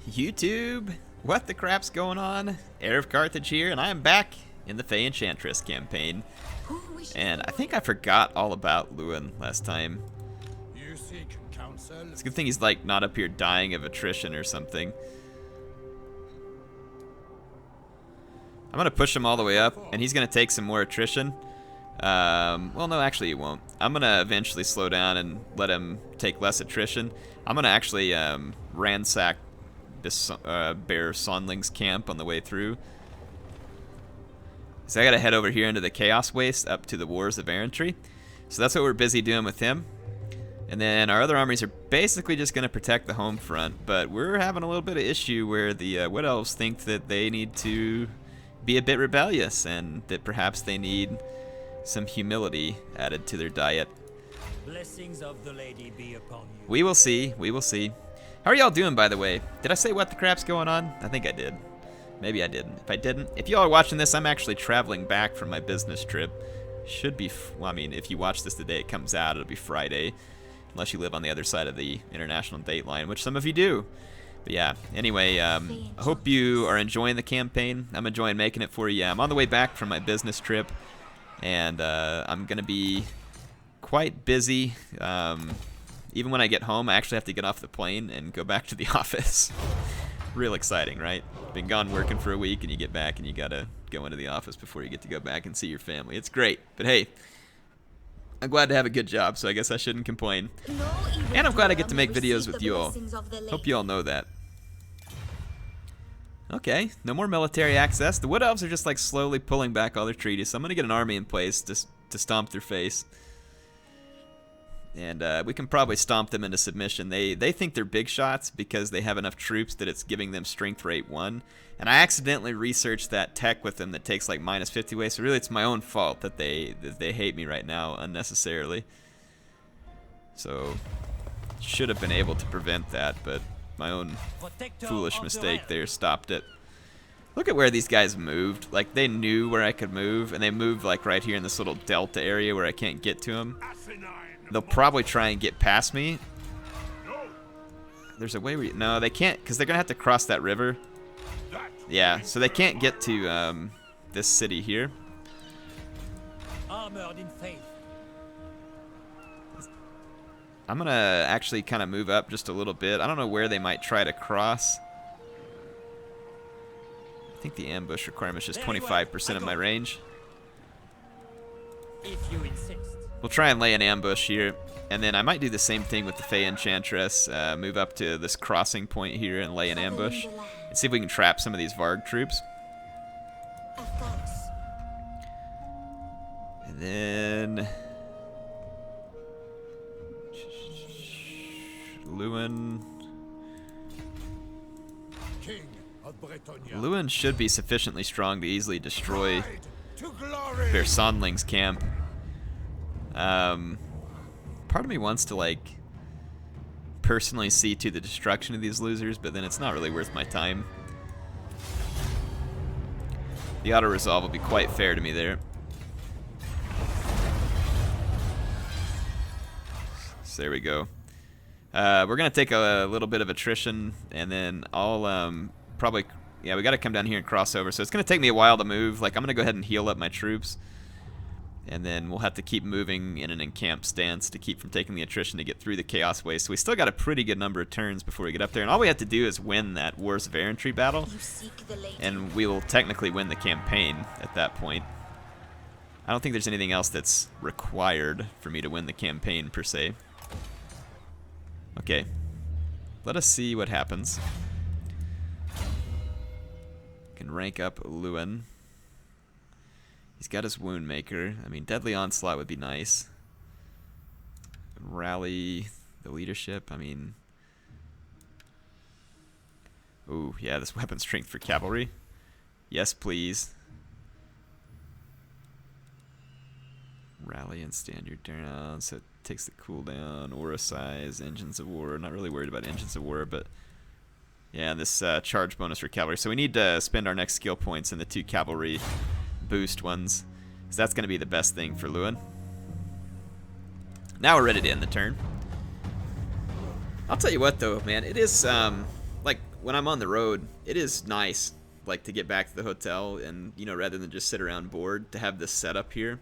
YouTube, what the crap's going on? HeirofCarthage here, and I am back in the Fay Enchantress campaign. And I think I forgot all about Louen last time. It's a good thing he's like not up here dying of attrition or something. I'm gonna push him all the way up, and he's gonna take some more attrition. Well, no, actually he won't. I'm gonna eventually slow down and let him take less attrition. I'm gonna actually ransack this Bear Sonling's camp on the way through. So I gotta head over here into the Chaos Waste up to the Wars of Errantry. So that's what we're busy doing with him. And then our other armies are basically just gonna protect the home front, but we're having a little bit of issue where the Wood Elves think that they need to be a bit rebellious and that perhaps they need some humility added to their diet. Blessings of the lady be upon you. We will see, we will see. How are y'all doing, by the way? Did I say what the crap's going on? I think I did. Maybe I didn't. If I didn't, if y'all are watching this, I'm actually traveling back from my business trip. Should be, well, I mean, if you watch this the day it comes out, it'll be Friday. Unless you live on the other side of the international date line, which some of you do. But yeah, anyway, I hope you are enjoying the campaign. I'm enjoying making it for you. I'm on the way back from my business trip, and I'm going to be quite busy. Even when I get home, I actually have to get off the plane and go back to the office. Real exciting, right? Been gone working for a week, and you get back, and you got to go into the office before you get to go back and see your family. It's great, but hey, I'm glad to have a good job, so I guess I shouldn't complain. And I'm glad I get to make videos with you all. Hope you all know that. Okay, no more military access. The Wood Elves are just like slowly pulling back all their treaties, so I'm going to get an army in place to stomp their face. And we can probably stomp them into submission. They think they're big shots because they have enough troops that it's giving them strength rate 1. And I accidentally researched that tech with them that takes like minus 50 away, so really it's my own fault that they hate me right now unnecessarily. So should have been able to prevent that, but my own foolish mistake there stopped it. Look at where these guys moved. Like, they knew where I could move, and they moved like right here in this little delta area where I can't get to them. They'll probably try and get past me. There's a way where no, they can't, because they're gonna have to cross that river. Yeah, so they can't get to this city here. Armored in faith. I'm gonna actually kind of move up just a little bit. I don't know where they might try to cross. I think the ambush requirement is just 25% of my range. If you insist. We'll try and lay an ambush here, and then I might do the same thing with the Fay Enchantress, move up to this crossing point here and lay an ambush, and see if we can trap some of these Varg troops. And then Louen. King of Bretonnia. Louen should be sufficiently strong to easily destroy Bear Sonling's camp. Part of me wants to like personally see to the destruction of these losers, but then it's not really worth my time. The auto resolve will be quite fair to me there. So there we go. We're gonna take a little bit of attrition, and then I'll probably, yeah, we got to come down here and cross over. So it's gonna take me a while to move. Like, I'm gonna go ahead and heal up my troops. And then we'll have to keep moving in an encamped stance to keep from taking the attrition to get through the Chaos Waste. So we still got a pretty good number of turns before we get up there. And all we have to do is win that Wars of Errantry battle. And we will technically win the campaign at that point. I don't think there's anything else that's required for me to win the campaign, per se. Okay. Let us see what happens. Can rank up Louen. He's got his Wound Maker. I mean, Deadly Onslaught would be nice. Rally the leadership. I mean, ooh, yeah, this weapon strength for cavalry. Yes, please. Rally and stand your down, so it takes the cooldown. Aura size, engines of war. Not really worried about engines of war, but yeah, this charge bonus for cavalry. So we need to spend our next skill points in the 2 cavalry boost ones, because that's going to be the best thing for Louen. Now we're ready to end the turn. I'll tell you what though, man, it is like when I'm on the road, it is nice, like, to get back to the hotel and, you know, rather than just sit around bored, to have this setup here.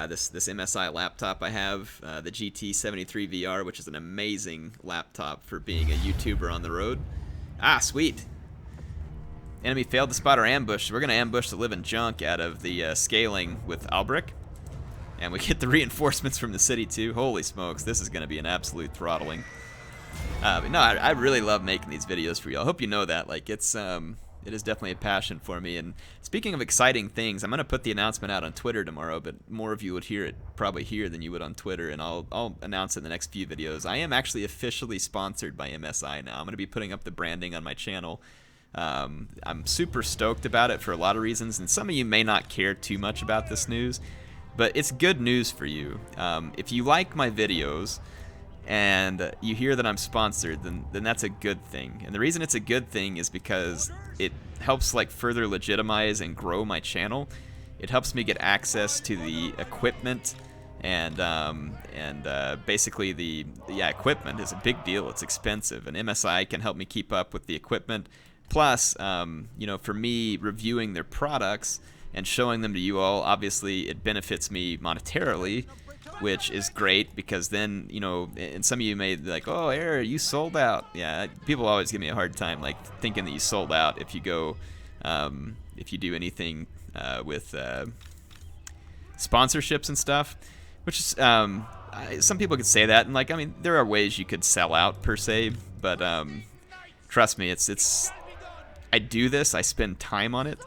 This MSI laptop I have, the GT73 VR, which is an amazing laptop for being a YouTuber on the road. Ah, sweet. Enemy failed to spot our ambush. We're going to ambush the living junk out of the scaling with Albrecht. And we get the reinforcements from the city too. Holy smokes, this is going to be an absolute throttling. But no, I really love making these videos for you. I hope you know that. Like, it is definitely a passion for me. And speaking of exciting things, I'm going to put the announcement out on Twitter tomorrow, but more of you would hear it probably here than you would on Twitter, and I'll announce it in the next few videos. I am actually officially sponsored by MSI now. I'm going to be putting up the branding on my channel. I'm super stoked about it for a lot of reasons, and some of you may not care too much about this news, but it's good news for you. If you like my videos and you hear that I'm sponsored, then that's a good thing. And the reason it's a good thing is because it helps like further legitimize and grow my channel. It helps me get access to the equipment, and basically the equipment is a big deal. It's expensive, and MSI can help me keep up with the equipment. Plus, you know, for me reviewing their products and showing them to you all, obviously it benefits me monetarily, which is great, because then, you know, and some of you may be like, oh, Air, you sold out. Yeah, people always give me a hard time, like, thinking that you sold out if you go, if you do anything with sponsorships and stuff, which is, some people could say that, and, like, I mean, there are ways you could sell out, per se, but trust me, I do this, I spend time on it.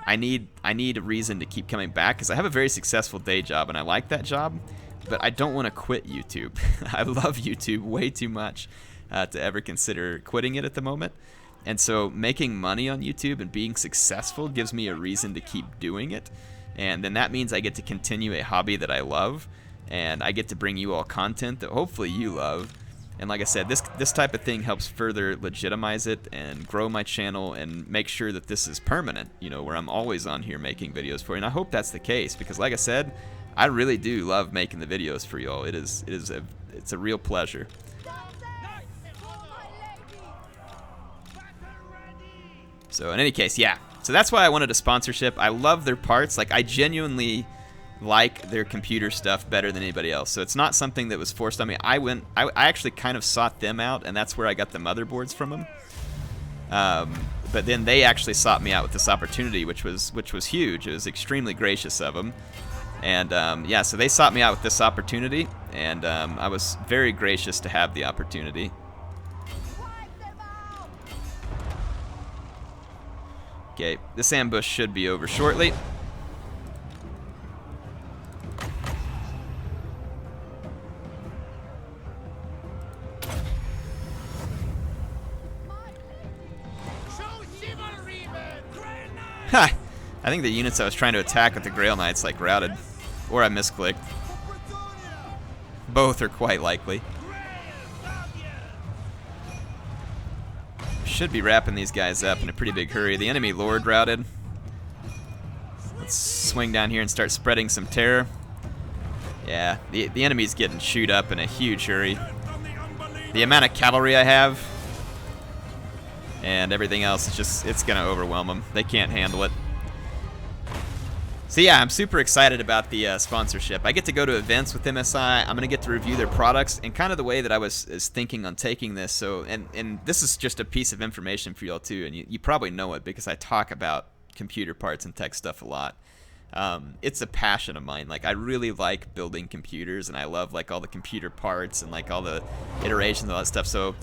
I need a reason to keep coming back, because I have a very successful day job, and I like that job, but I don't want to quit YouTube. I love YouTube way too much to ever consider quitting it at the moment. And so making money on YouTube and being successful gives me a reason to keep doing it. And then that means I get to continue a hobby that I love, and I get to bring you all content that hopefully you love. And like I said, this type of thing helps further legitimize it and grow my channel and make sure that this is permanent, you know, where I'm always on here making videos for you. And I hope that's the case, because like I said, I really do love making the videos for you all. It's a real pleasure. So in any case, yeah. So that's why I wanted a sponsorship. I love their parts. Like, I genuinely like their computer stuff better than anybody else. So it's not something that was forced on me. I actually kind of sought them out, and that's where I got the motherboards from them. But then they actually sought me out with this opportunity, which was huge. It was extremely gracious of them. And yeah, so they sought me out with this opportunity, and I was very gracious to have the opportunity. Okay, this ambush should be over shortly. Ha! I think the units I was trying to attack with the Grail Knights like routed, or I misclicked. Both are quite likely. Should be wrapping these guys up in a pretty big hurry. The enemy Lord routed. Let's swing down here and start spreading some terror. Yeah, the enemy's getting chewed up in a huge hurry. The amount of cavalry I have and everything else is just, it's gonna overwhelm them. They can't handle it. So yeah, I'm super excited about the sponsorship. I get to go to events with MSI. I'm gonna get to review their products, and kind of the way that I was thinking on taking this. So, and this is just a piece of information for y'all too, and you probably know it because I talk about computer parts and tech stuff a lot. It's a passion of mine. Like, I really like building computers, and I love like all the computer parts and like all the iterations and all that stuff. So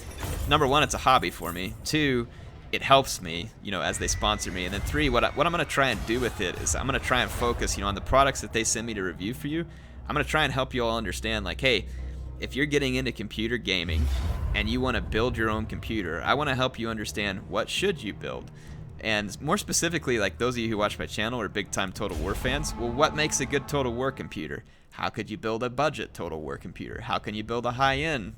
number one, it's a hobby for me. Two, it helps me, you know, as they sponsor me. And then three, what I'm going to try and do with it is I'm going to try and focus, you know, on the products that they send me to review for you. I'm going to try and help you all understand, like, hey, if you're getting into computer gaming and you want to build your own computer, I want to help you understand what should you build. And more specifically, like those of you who watch my channel are big-time Total War fans, well, what makes a good Total War computer? How could you build a budget Total War computer? How can you build a high-end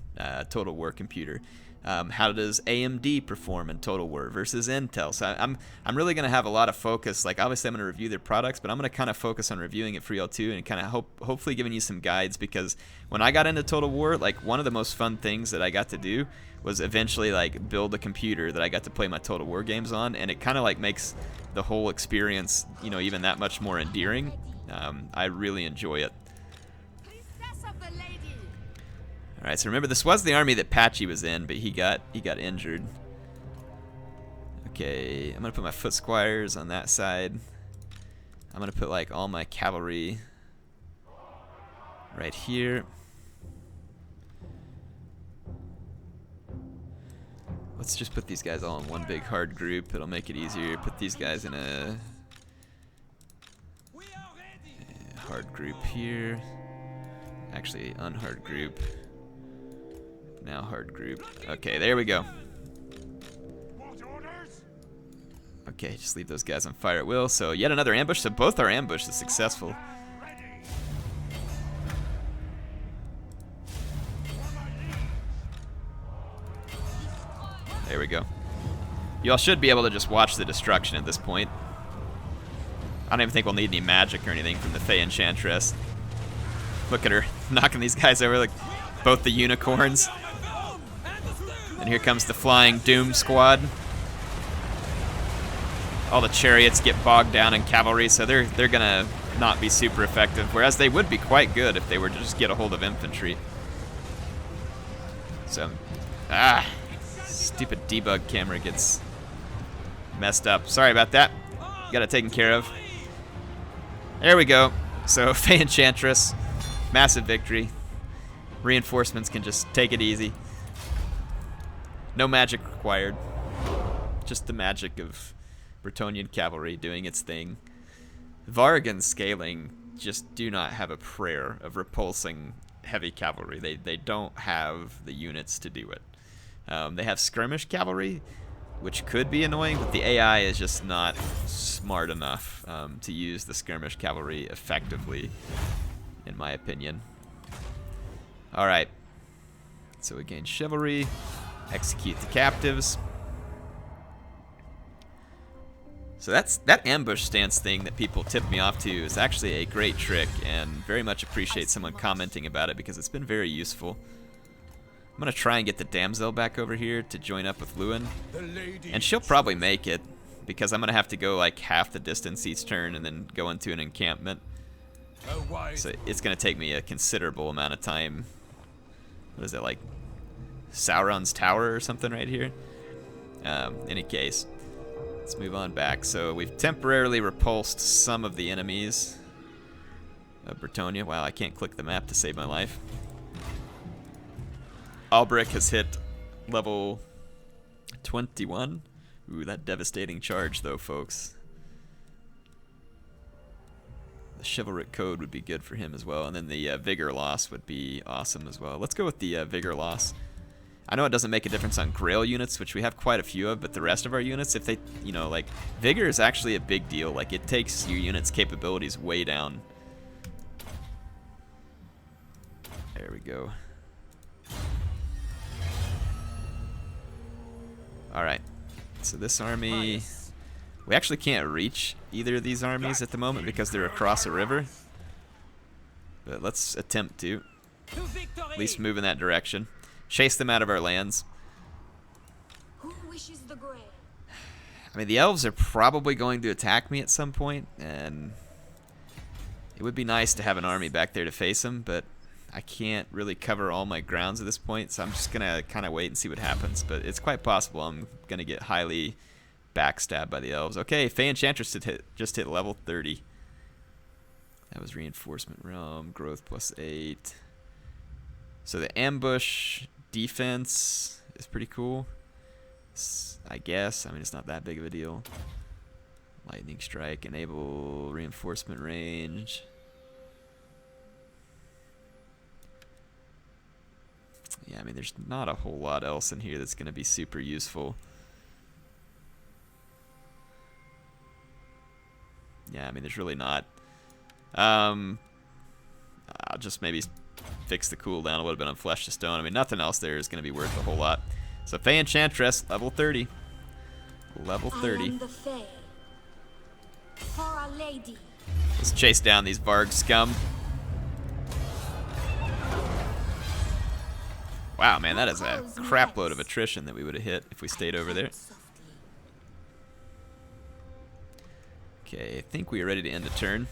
Total War computer? How does AMD perform in Total War versus Intel? So I'm really going to have a lot of focus. Like, obviously I'm going to review their products, but I'm going to kind of focus on reviewing it for y'all too, and kind of hopefully giving you some guides, because when I got into Total War, like, one of the most fun things that I got to do was eventually like build a computer that I got to play my Total War games on, and it kind of like makes the whole experience, you know, even that much more endearing. I really enjoy it. All right, so remember, this was the army that Patchy was in, but he got injured. Okay, I'm gonna put my foot squires on that side. I'm gonna put like all my cavalry right here. Let's just put these guys all in one big hard group. It'll make it easier. Put these guys in a hard group here. Actually, unhard group. Now hard group. Okay, there we go. Okay, just leave those guys on fire at will. So yet another ambush. So both our ambushes successful. There we go. Y'all should be able to just watch the destruction at this point. I don't even think we'll need any magic or anything from the Fay Enchantress. Look at her knocking these guys over, like both the unicorns. And here comes the flying Doom squad. All the chariots get bogged down in cavalry, so they're gonna not be super effective, whereas they would be quite good if they were to just get a hold of infantry. So, stupid debug camera gets messed up. Sorry about that. Got it taken care of. There we go. So Fay Enchantress, massive victory. Reinforcements can just take it easy. No magic required. Just the magic of Bretonnian cavalry doing its thing. Vargan scaling just do not have a prayer of repulsing heavy cavalry. They don't have the units to do it. They have skirmish cavalry, which could be annoying, but the AI is just not smart enough to use the skirmish cavalry effectively, in my opinion. Alright, so we gain chivalry, execute the captives. So that ambush stance thing that people tip me off to is actually a great trick, and very much appreciate someone commenting about it, because it's been very useful. I'm going to try and get the damsel back over here to join up with Louen, and she'll probably make it, because I'm going to have to go like half the distance each turn and then go into an encampment. So it's going to take me a considerable amount of time. What is it, like Sauron's Tower or something right here? Any case, let's move on back. So we've temporarily repulsed some of the enemies of Bretonnia. Wow, I can't click the map to save my life. Albrecht has hit level 21. Ooh, that devastating charge though, folks. The chivalric code would be good for him as well, and then the vigor loss would be awesome as well. Let's go with the vigor loss. I know it doesn't make a difference on Grail units, which we have quite a few of, but the rest of our units, if they, you know, like, vigor is actually a big deal. Like, it takes your unit's capabilities way down. There we go. Alright, so this army, we actually can't reach either of these armies at the moment because they're across a river. But let's attempt to at least move in that direction. Chase them out of our lands. Who wishes the grail? I mean, the elves are probably going to attack me at some point, and it would be nice to have an army back there to face them, but I can't really cover all my grounds at this point, so I'm just going to kind of wait and see what happens. But it's quite possible I'm going to get highly backstabbed by the elves. Okay, Fay Enchantress just hit level 30. That was reinforcement realm, growth +8. So the ambush defense is pretty cool, I guess. I mean, it's not that big of a deal. Lightning strike, enable reinforcement range. Yeah, I mean, there's not a whole lot else in here that's going to be super useful. Yeah, I mean, there's really not. I'll just maybe fix the cooldown a little bit on Flesh to Stone. I mean, nothing else there is going to be worth a whole lot. So Fay Enchantress, level 30. Level 30. I am the Fay. For our lady. Let's chase down these Varg scum. Wow, man, that is a crap load of attrition that we would have hit if we stayed over there. Okay, I think we are ready to end a turn.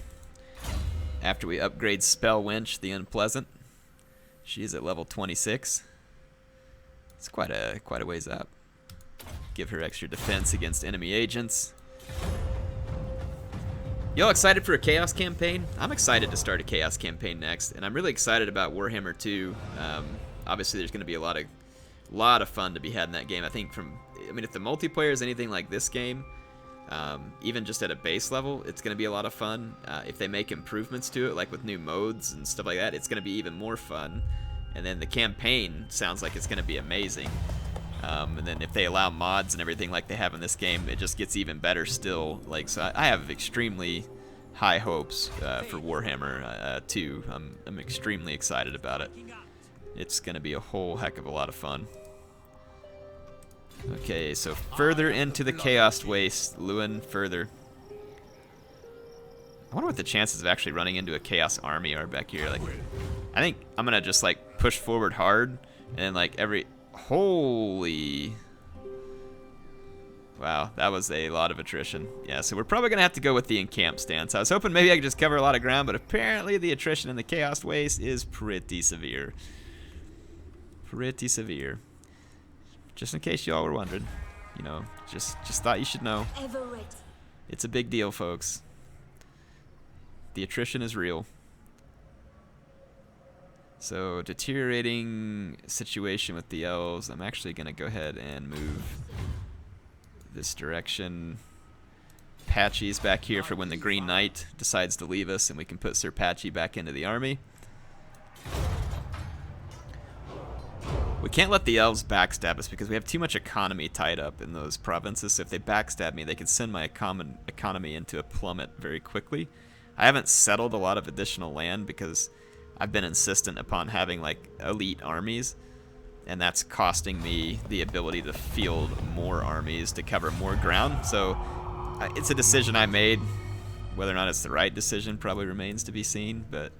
After we upgrade Spell Wench, the Unpleasant. She is at level 26. It's quite a ways up. Give her extra defense against enemy agents. Y'all excited for a Chaos campaign? I'm excited to start a Chaos campaign next, and I'm really excited about Warhammer 2. Obviously, there's going to be a lot of fun to be had in that game. I mean, if the multiplayer is anything like this game, even just at a base level, it's going to be a lot of fun. If they make improvements to it, like with new modes and stuff like that, it's going to be even more fun. And then the campaign sounds like it's going to be amazing. And then if they allow mods and everything like they have in this game, it just gets even better still. Like, so I have extremely high hopes for Warhammer 2. I'm extremely excited about it. It's going to be a whole heck of a lot of fun. Okay, so further into the Chaos Waste, Louen further. I wonder what the chances of actually running into a Chaos army are back here. Like, I think I'm going to just like push forward hard and then like holy. Wow, that was a lot of attrition. Yeah, so we're probably going to have to go with the encamp stance. I was hoping maybe I could just cover a lot of ground, but apparently the attrition in the Chaos Waste is pretty severe. Pretty severe. Just in case y'all were wondering, you know, just thought you should know. Ever ready. It's a big deal, folks. The attrition is real. So, deteriorating situation with the elves. I'm actually going to go ahead and move this direction. Patchy's back here for when the Green Knight decides to leave us, and we can put Sir Patchy back into the army. We can't let the elves backstab us because we have too much economy tied up in those provinces. So if they backstab me, they can send my economy into a plummet very quickly. I haven't settled a lot of additional land because I've been insistent upon having like elite armies, and that's costing me the ability to field more armies to cover more ground. So it's a decision I made. Whether or not it's the right decision probably remains to be seen, but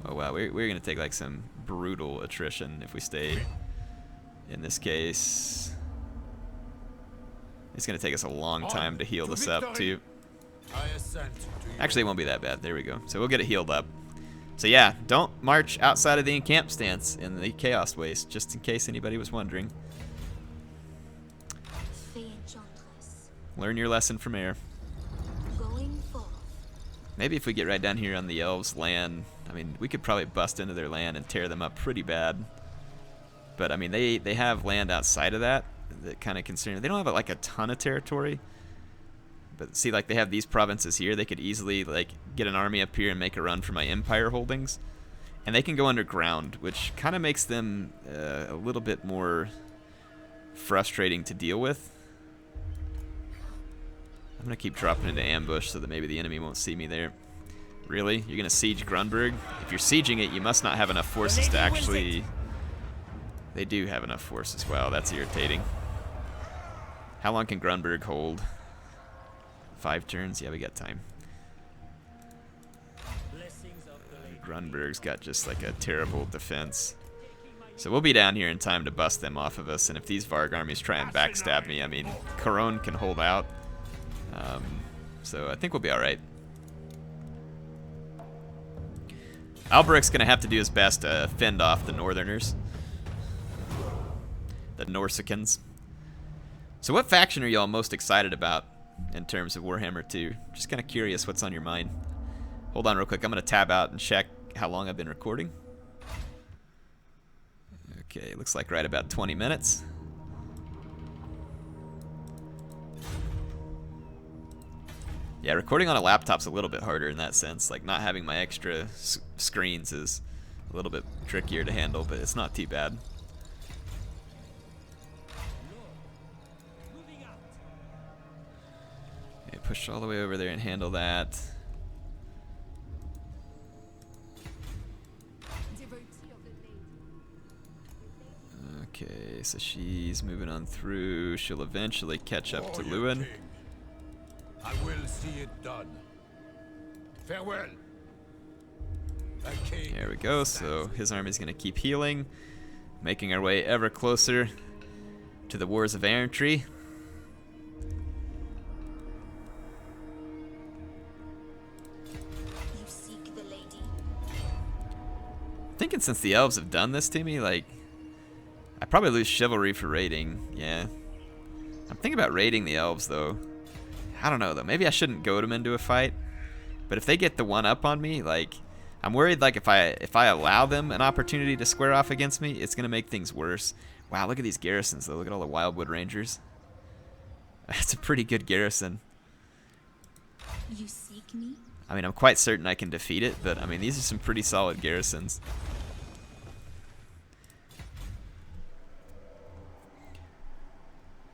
oh wow, we're going to take like some brutal attrition if we stay in this case. It's going to take us a long time to heal this up too. Actually, it won't be that bad. There we go. So we'll get it healed up. So yeah, don't march outside of the encamp stance in the Chaos Waste, just in case anybody was wondering. Fay Enchantress. Learn your lesson from Heir. Going forth. Maybe if we get right down here on the elves' land, I mean, we could probably bust into their land and tear them up pretty bad. But I mean, they have land outside of that kind of concerning. They don't have like a ton of territory. But see, like they have these provinces here. They could easily like get an army up here and make a run for my empire holdings. And they can go underground, which kind of makes them a little bit more frustrating to deal with. I'm going to keep dropping into ambush so that maybe the enemy won't see me there. Really? You're going to siege Grunberg? If you're sieging it, you must not have enough forces to actually... They do have enough forces. Wow, that's irritating. How long can Grunberg hold? 5 turns? Yeah, we got time. Grunberg's got just like a terrible defense. So we'll be down here in time to bust them off of us, and if these Varg armies try and backstab me, I mean, Corone can hold out. So I think we'll be alright. Alberic's going to have to do his best to fend off the Northerners. The Norsicans. So what faction are y'all most excited about in terms of Warhammer 2? Just kind of curious what's on your mind. Hold on real quick. I'm going to tab out and check how long I've been recording. Okay, looks like right about 20 minutes. Yeah, recording on a laptop's a little bit harder in that sense. Like, not having my extra screens is a little bit trickier to handle, but it's not too bad. Okay, push all the way over there and handle that. so she's moving on through. She'll eventually catch up to Warrior Louen. King, I will see it done. Farewell. A king There we go. So his army's going to keep healing, making our way ever closer to the wars of errantry. You seek the lady. Thinking since the elves have done this to me, like, I probably lose chivalry for raiding. Yeah. I'm thinking about raiding the elves, though. I don't know, though. Maybe I shouldn't goad them into a fight. But if they get the one up on me, like, I'm worried, like, if I allow them an opportunity to square off against me, it's going to make things worse. Wow, look at these garrisons, though. Look at all the Wildwood Rangers. That's a pretty good garrison. You seek me? I mean, I'm quite certain I can defeat it, but, I mean, these are some pretty solid garrisons.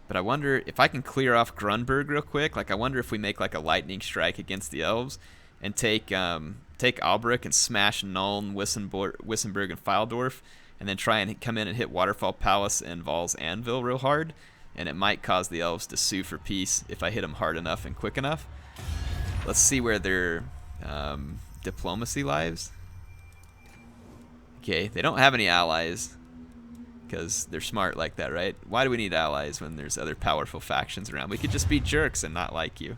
But I wonder if I can clear off Grunberg real quick. Like, I wonder if we make, like, a lightning strike against the elves and take Albrecht and smash Nuln, Wissenberg, and Fyldorf, and then try and come in and hit Waterfall Palace and Val's Anvil real hard. And it might cause the elves to sue for peace if I hit them hard enough and quick enough. Let's see where their diplomacy lies. Okay, they don't have any allies because they're smart like that, right? Why do we need allies when there's other powerful factions around? We could just be jerks and not like you.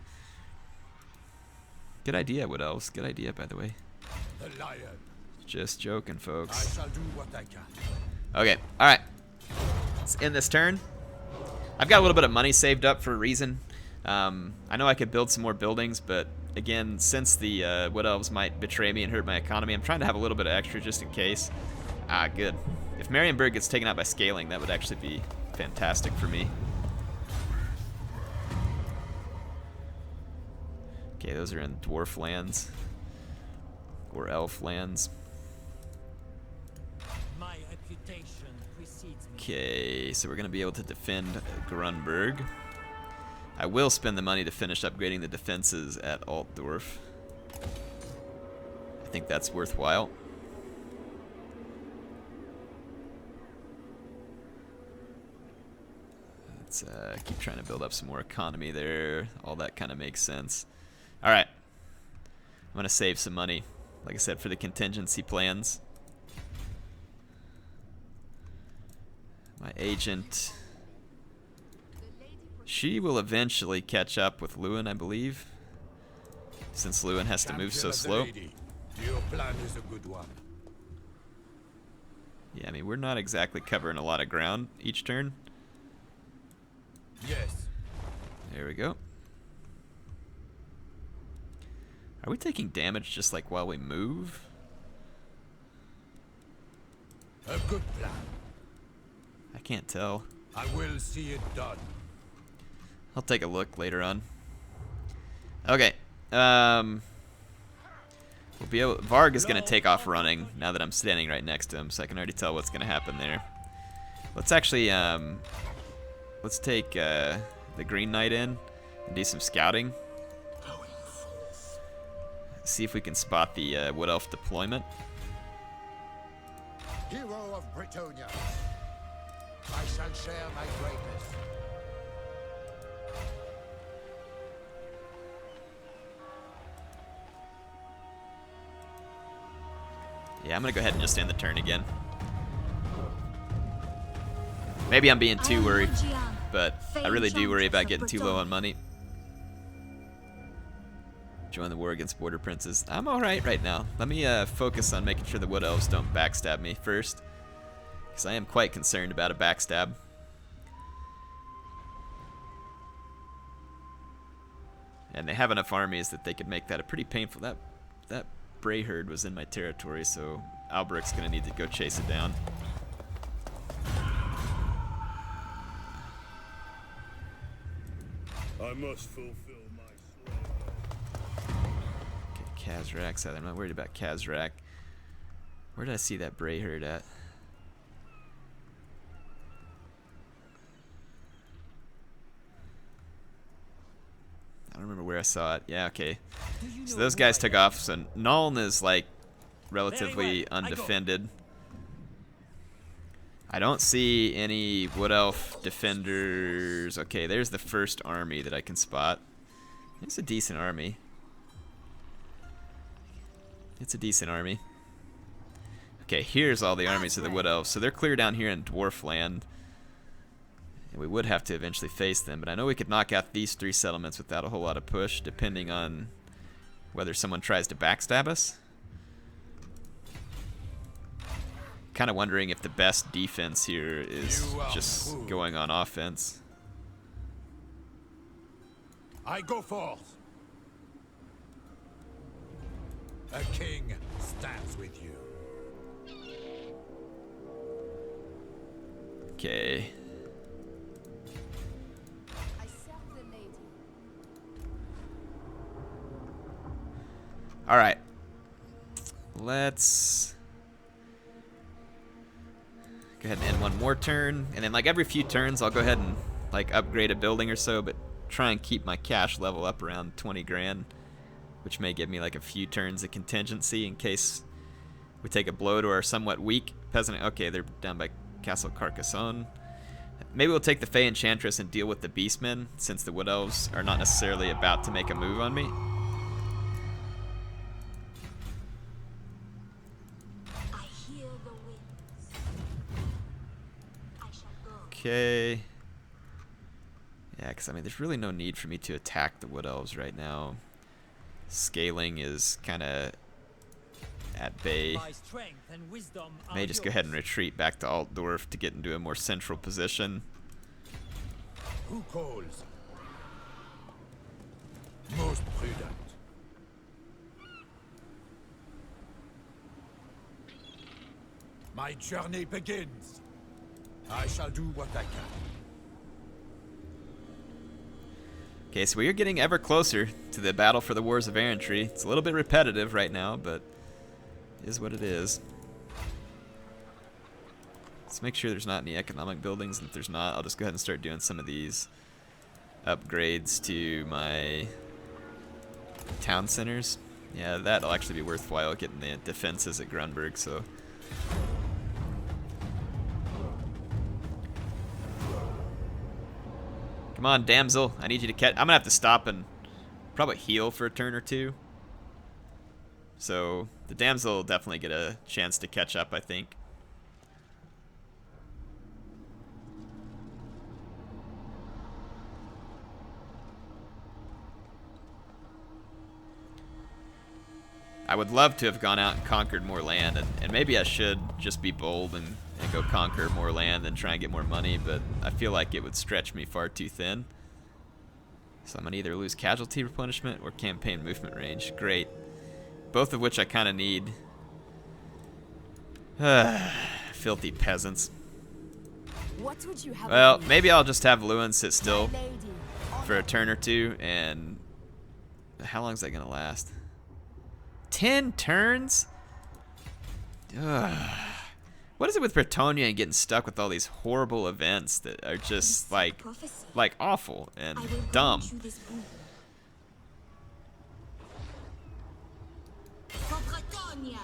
Good idea, Wood Elves. Good idea, by the way. The lion. Just joking, I folks. shall do what I can. Okay, alright. Let's end this turn. I've got a little bit of money saved up for a reason. I know I could build some more buildings, but again, since the Wood Elves might betray me and hurt my economy, I'm trying to have a little bit of extra just in case. Ah, good. If Marienburg gets taken out by scaling, that would actually be fantastic for me. Okay, those are in dwarf lands. Or elf lands. My reputation precedes me. Okay, so we're going to be able to defend Grunberg. I will spend the money to finish upgrading the defenses at Altdorf. I think that's worthwhile. Let's keep trying to build up some more economy there. All that kind of makes sense. Alright. I'm going to save some money, like I said, for the contingency plans. My agent... She will eventually catch up with Louen, I believe, since Louen has to move so slow. Your plan is a good one. Yeah, I mean, we're not exactly covering a lot of ground each turn. Yes. There we go. Are we taking damage just like while we move? A good plan. I can't tell. I will see it done. I'll take a look later on. Okay. We'll be able. Varg is gonna take off running now that I'm standing right next to him, so I can already tell what's gonna happen there. Let's actually let's take the Green Knight in and do some scouting. See if we can spot the Wood Elf deployment. Hero of Bretonnia, I shall share my greatness. Yeah, I'm gonna go ahead and just end the turn again. Maybe I'm being too worried, but I really do worry about getting too low on money. Join the war against border princes. I'm alright right now. Let me focus on making sure the Wood Elves don't backstab me first, because I am quite concerned about a backstab. And they have enough armies that they could make that a pretty painful... That Brayherd was in my territory, so Albrecht's gonna need to go chase it down. I must fulfill my Okay, Kazrak's out. I'm not worried about Kazrak. Where did I see that Brayherd at? I don't remember where I saw it. Yeah, okay. So those guys took off. So Nuln is like relatively undefended. I don't see any Wood Elf defenders. Okay, there's the first army that I can spot. It's a decent army. It's a decent army. Okay, here's all the armies of the Wood Elves. So they're clear down here in Dwarf Land. And we would have to eventually face them, but I know we could knock out these 3 settlements without a whole lot of push, depending on whether someone tries to backstab us. Kind of wondering if the best defense here is just going on offense. I go forth. A king stands with you. Okay. I serve the lady. All right. Let's go ahead and end one more turn, and then like every few turns I'll go ahead and like upgrade a building or so, but try and keep my cash level up around 20 grand, which may give me like a few turns of contingency in case we take a blow to our somewhat weak peasant. Okay, they're down by Castle Carcassonne. Maybe we'll take the Fay Enchantress and deal with the Beastmen, since the Wood Elves are not necessarily about to make a move on me. I hear the winds. I shall go. Okay. Yeah, because I mean, there's really no need for me to attack the Wood Elves right now. Scaling is kind of at bay. My strength and wisdom May just go ahead and retreat back to Altdorf to get into a more central position. Who calls? Most prudent. My journey begins. I shall do what I can. Okay, so we are getting ever closer to the battle for the Wars of Errantry. It's a little bit repetitive right now, but it is what it is. Let's make sure there's not any economic buildings, and if there's not, I'll just go ahead and start doing some of these upgrades to my town centers. Yeah, that'll actually be worthwhile, getting the defenses at Grunberg, so... Come on, damsel. I need you to catch... I'm going to have to stop and probably heal for a turn or two. So, the damsel will definitely get a chance to catch up, I think. I would love to have gone out and conquered more land, and maybe I should just be bold and go conquer more land and try and get more money, but I feel like it would stretch me far too thin. So I'm going to either lose casualty replenishment or campaign movement range. Great. Both of which I kind of need. Filthy peasants. What would you have? Well, maybe I'll just have Louen sit still My lady. for a turn or two, and how long is that going to last? 10 turns? Ugh. What is it with Bretonnia and getting stuck with all these horrible events that are just like awful and dumb? For Bretonnia.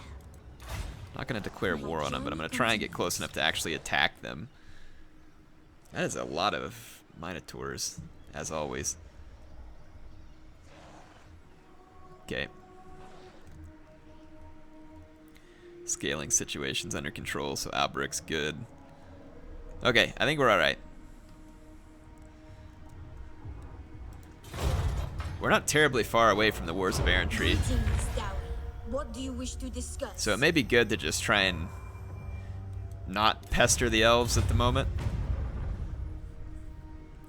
I'm not going to declare war on them, but I'm going to try and get close enough to actually attack them. That is a lot of Minotaurs, as always. Okay. Scaling situation's under control, so Alberic's good. Okay, I think we're alright. We're not terribly far away from the Wars of Errantry, What do you wish to discuss? so it may be good to just try and not pester the elves at the moment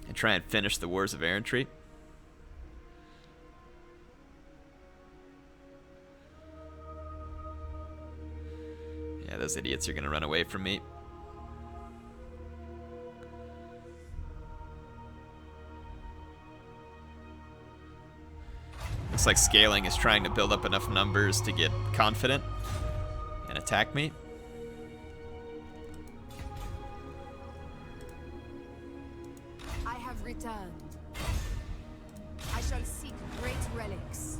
and try and finish the Wars of Errantry. Yeah, those idiots are gonna run away from me. Looks like Scaling is trying to build up enough numbers to get confident and attack me. I have returned. I shall seek great relics.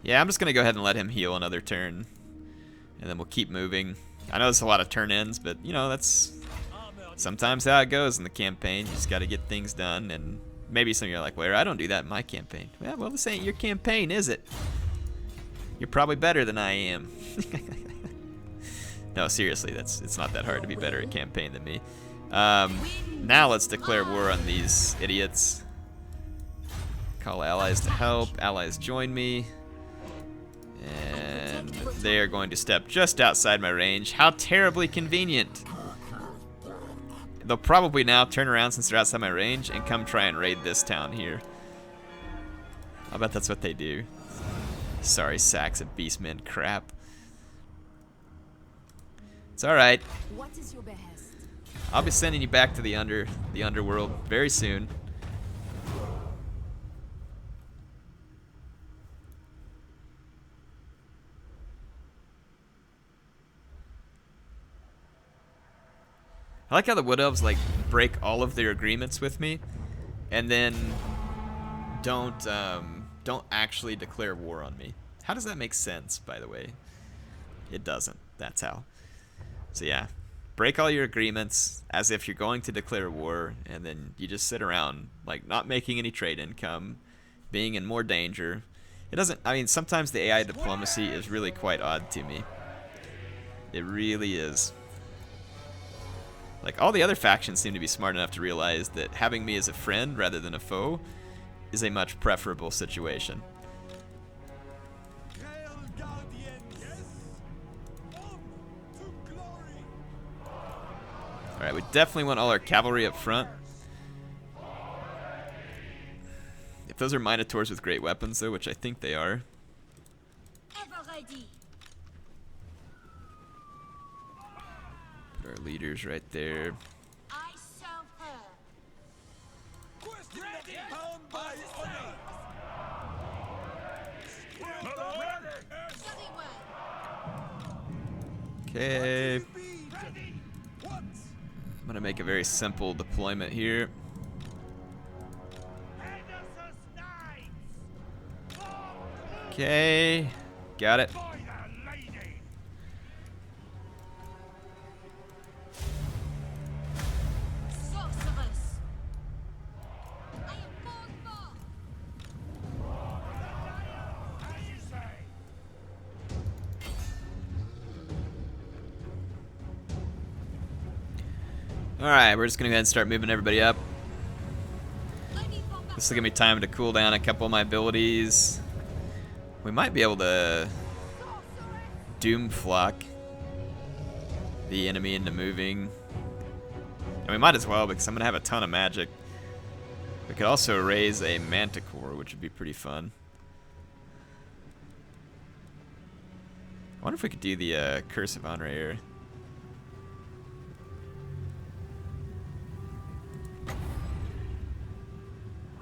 Yeah, I'm just gonna go ahead and let him heal another turn, and then we'll keep moving. I know there's a lot of turn-ins, but, you know, that's sometimes how it goes in the campaign. You just got to get things done, and maybe some of you are like, well, I don't do that in my campaign. Well, this ain't your campaign, is it? You're probably better than I am. No, seriously, it's not that hard to be better at campaign than me. Now let's declare war on these idiots. Call allies to help. Allies join me. And they are going to step just outside my range. How terribly convenient. They'll probably now turn around since they're outside my range and come try and raid this town here. I'll bet that's what they do. Sorry, sacks of beastmen crap. It's alright. What is your behest? I'll be sending you back to the underworld very soon. I like how the Wood Elves like break all of their agreements with me, and then don't actually declare war on me. How does that make sense, by the way? It doesn't. That's how. So yeah, break all your agreements as if you're going to declare war, and then you just sit around like not making any trade income, being in more danger. It doesn't. I mean, sometimes the AI diplomacy is really quite odd to me. It really is. Like, all the other factions seem to be smart enough to realize that having me as a friend rather than a foe is a much preferable situation. Alright, we definitely want all our cavalry up front. If those are Minotaurs with great weapons, though, which I think they are. Ever ready. Put our leaders right there. I serve her. Very well. Okay. I'm gonna make a very simple deployment here. Okay, got it. Sorceress. I am born for. Alright, we're just gonna go ahead and start moving everybody up. Ready for This will give me time to cool down a couple of my abilities. We might be able to doom flock the enemy into moving. And we might as well, because I'm gonna have a ton of magic. We could also raise a manticore, which would be pretty fun. I wonder if we could do the Curse of Honor.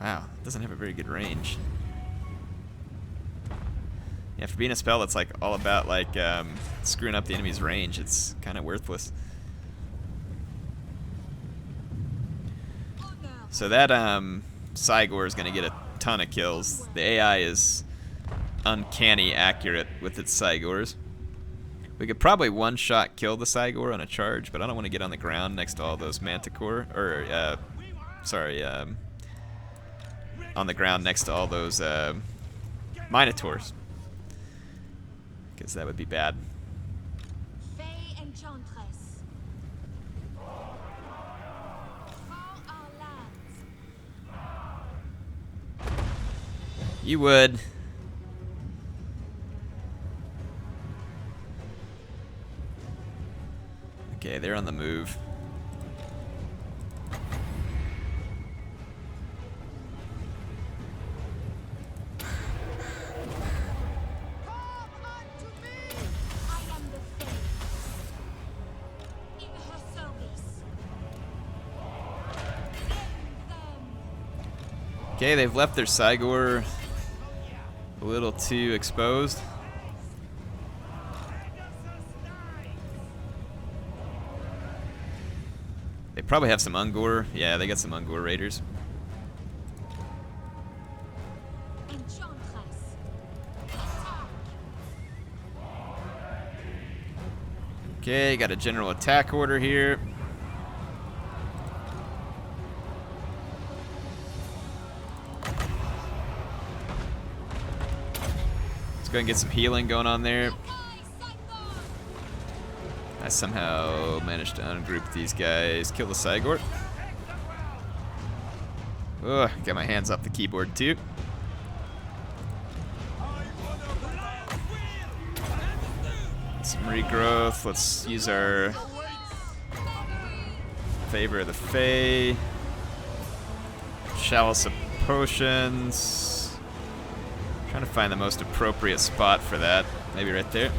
Wow, it doesn't have a very good range. Yeah, for being a spell that's like all about like screwing up the enemy's range, it's kind of worthless. So that Cygor is gonna get a ton of kills. The AI is uncanny accurate with its Cygors. We could probably one-shot kill the Cygor on a charge, but I don't want to get on the ground next to all those Manticore, or on the ground next to all those Minotaurs, because that would be bad. Fay Enchantress. For our lands. You would. Okay, they're on the move. Okay, they've left their Cygor a little too exposed. They probably have some Ungor. Yeah, they got some Ungor raiders. Okay, got a general attack order here. Let's go and get some healing going on there. I somehow managed to ungroup these guys. Kill the Cygort. Ugh, get my hands off the keyboard too. Some regrowth. Let's use our Favor of the Fay. Chalice of Potions. Trying to find the most appropriate spot for that. Maybe right there.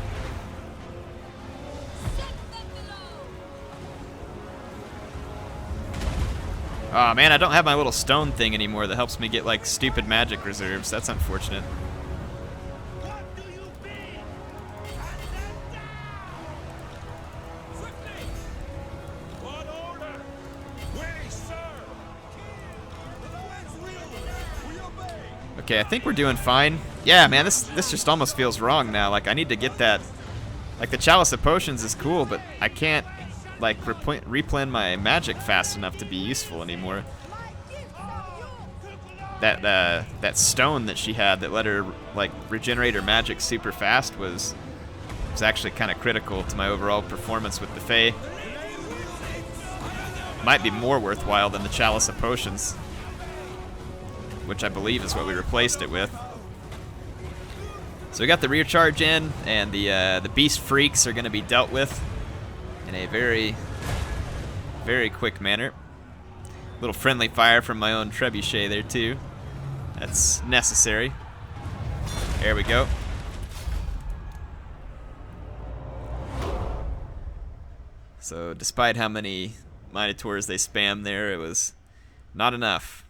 Oh man, I don't have my little stone thing anymore that helps me get like stupid magic reserves. That's unfortunate. Okay, I think we're doing fine. Yeah, man, this just almost feels wrong now. Like I need to get that. Like the Chalice of Potions is cool, but I can't like replan my magic fast enough to be useful anymore. That stone that she had that let her like regenerate her magic super fast was actually kind of critical to my overall performance with the Fae. Might be more worthwhile than the Chalice of Potions, which I believe is what we replaced it with. So we got the rear charge in, and the beast freaks are going to be dealt with in a very, very quick manner. Little friendly fire from my own trebuchet there too. That's necessary. There we go. So despite how many Minotaurs they spammed there, it was not enough.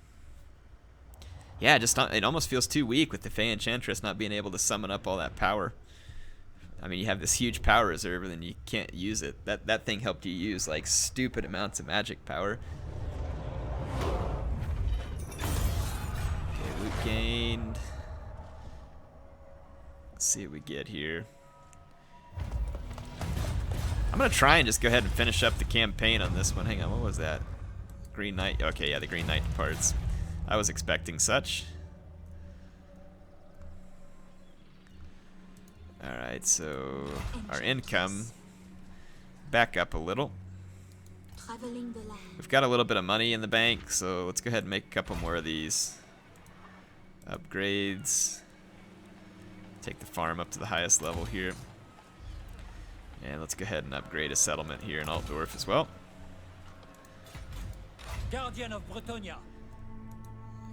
Yeah, it almost feels too weak with the Fay Enchantress not being able to summon up all that power. I mean, you have this huge power reserve and then you can't use it. That thing helped you use like stupid amounts of magic power. Okay, loot gained. Let's see what we get here. I'm gonna try and just go ahead and finish up the campaign on this one. Hang on, what was that? Green Knight. Okay, yeah, the Green Knight departs. I was expecting such. Alright, so our income back up a little. We've got a little bit of money in the bank, so let's go ahead and make a couple more of these upgrades. Take the farm up to the highest level here. And let's go ahead and upgrade a settlement here in Altdorf as well. Guardian of Bretonnia.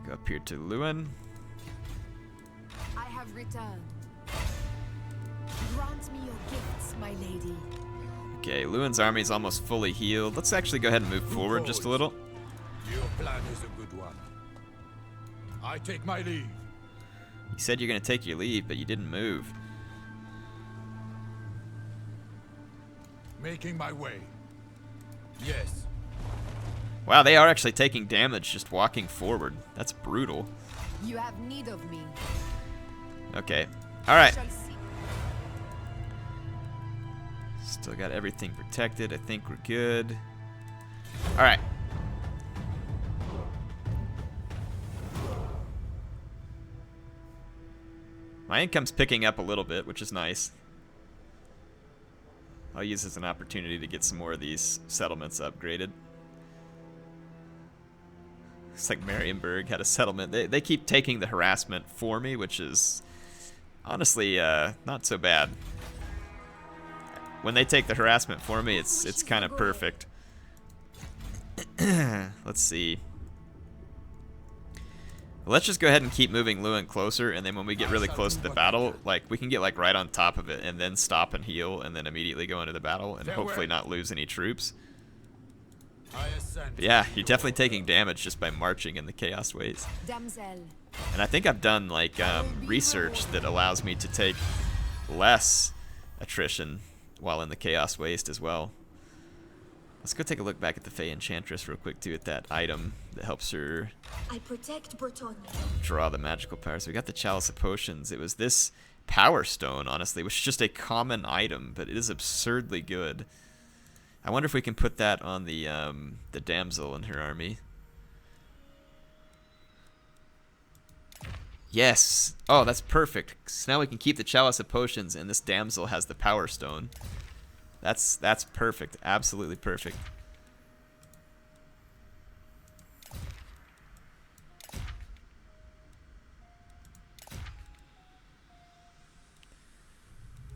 Go up here to Louen. I have returned. Grant me your gifts, my lady. Okay, Lewin's army is almost fully healed. Let's actually go ahead and move forward just a little. Your plan is a good one. I take my leave. You said you're going to take your leave, but you didn't move. Making my way. Yes. Wow, they are actually taking damage just walking forward. That's brutal. You have need of me. Okay. Alright. Shall see. Still got everything protected. I think we're good. Alright. My income's picking up a little bit, which is nice. I'll use this as an opportunity to get some more of these settlements upgraded. It's like Marienburg had a settlement. They keep taking the harassment for me, which is honestly not so bad. When they take the harassment for me, it's kind of perfect. Let's see. Well, let's just go ahead and keep moving Louen closer, and then when we get really close to the battle, like we can get like right on top of it, and then stop and heal, and then immediately go into the battle, and hopefully not lose any troops. But yeah, you're definitely taking damage just by marching in the Chaos Waste. Damsel. And I think I've done like research that allows me to take less attrition while in the Chaos Waste as well. Let's go take a look back at the Fay Enchantress real quick too, at that item that helps her I protect Bretonnia. draw the magical power. So we got the Chalice of Potions. It was this Power Stone, honestly, which is just a common item, but it is absurdly good. I wonder if we can put that on the damsel in her army. Yes! Oh, that's perfect. So now we can keep the Chalice of Potions, and this damsel has the Power Stone. That's perfect. Absolutely perfect.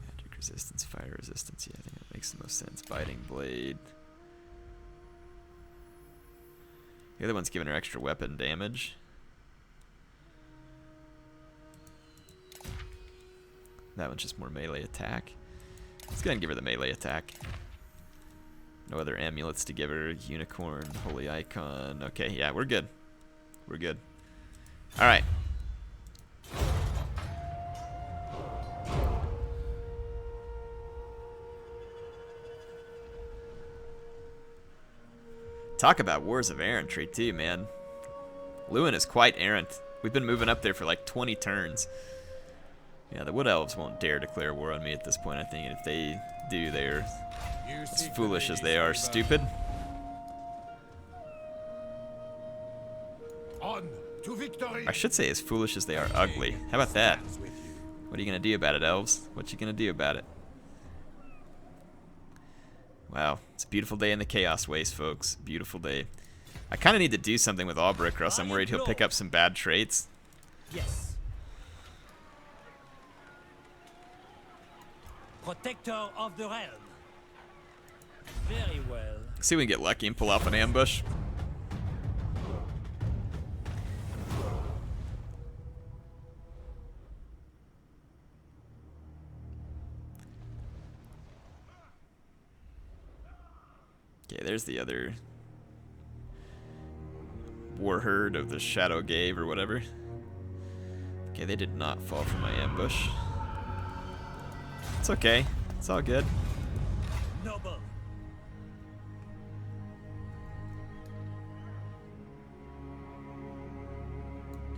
Magic resistance, fire resistance. Yeah, I think that makes the most sense. Biting blade. The other one's giving her extra weapon damage. That one's just more melee attack. Let's go ahead and give her the melee attack. No other amulets to give her. Unicorn, holy icon. Okay, yeah, we're good. We're good. Alright. Talk about Wars of Errantry too, man. Louen is quite errant. We've been moving up there for like 20 turns. Yeah, the Wood Elves won't dare declare war on me at this point, I think. And if they do, they're as foolish as they are stupid. On to victory. I should say as foolish as they are ugly. How about that? What are you going to do about it, elves? What you going to do about it? Wow, it's a beautiful day in the Chaos Waste, folks. Beautiful day. I kind of need to do something with Albrecht, or else I'm worried he'll pick up some bad traits. Yes. Protector of the realm. Very well. See if we can get lucky and pull off an ambush. Okay, there's the other Warherd of the Shadow Gave or whatever. Okay, they did not fall for my ambush. It's okay. It's all good. Noble.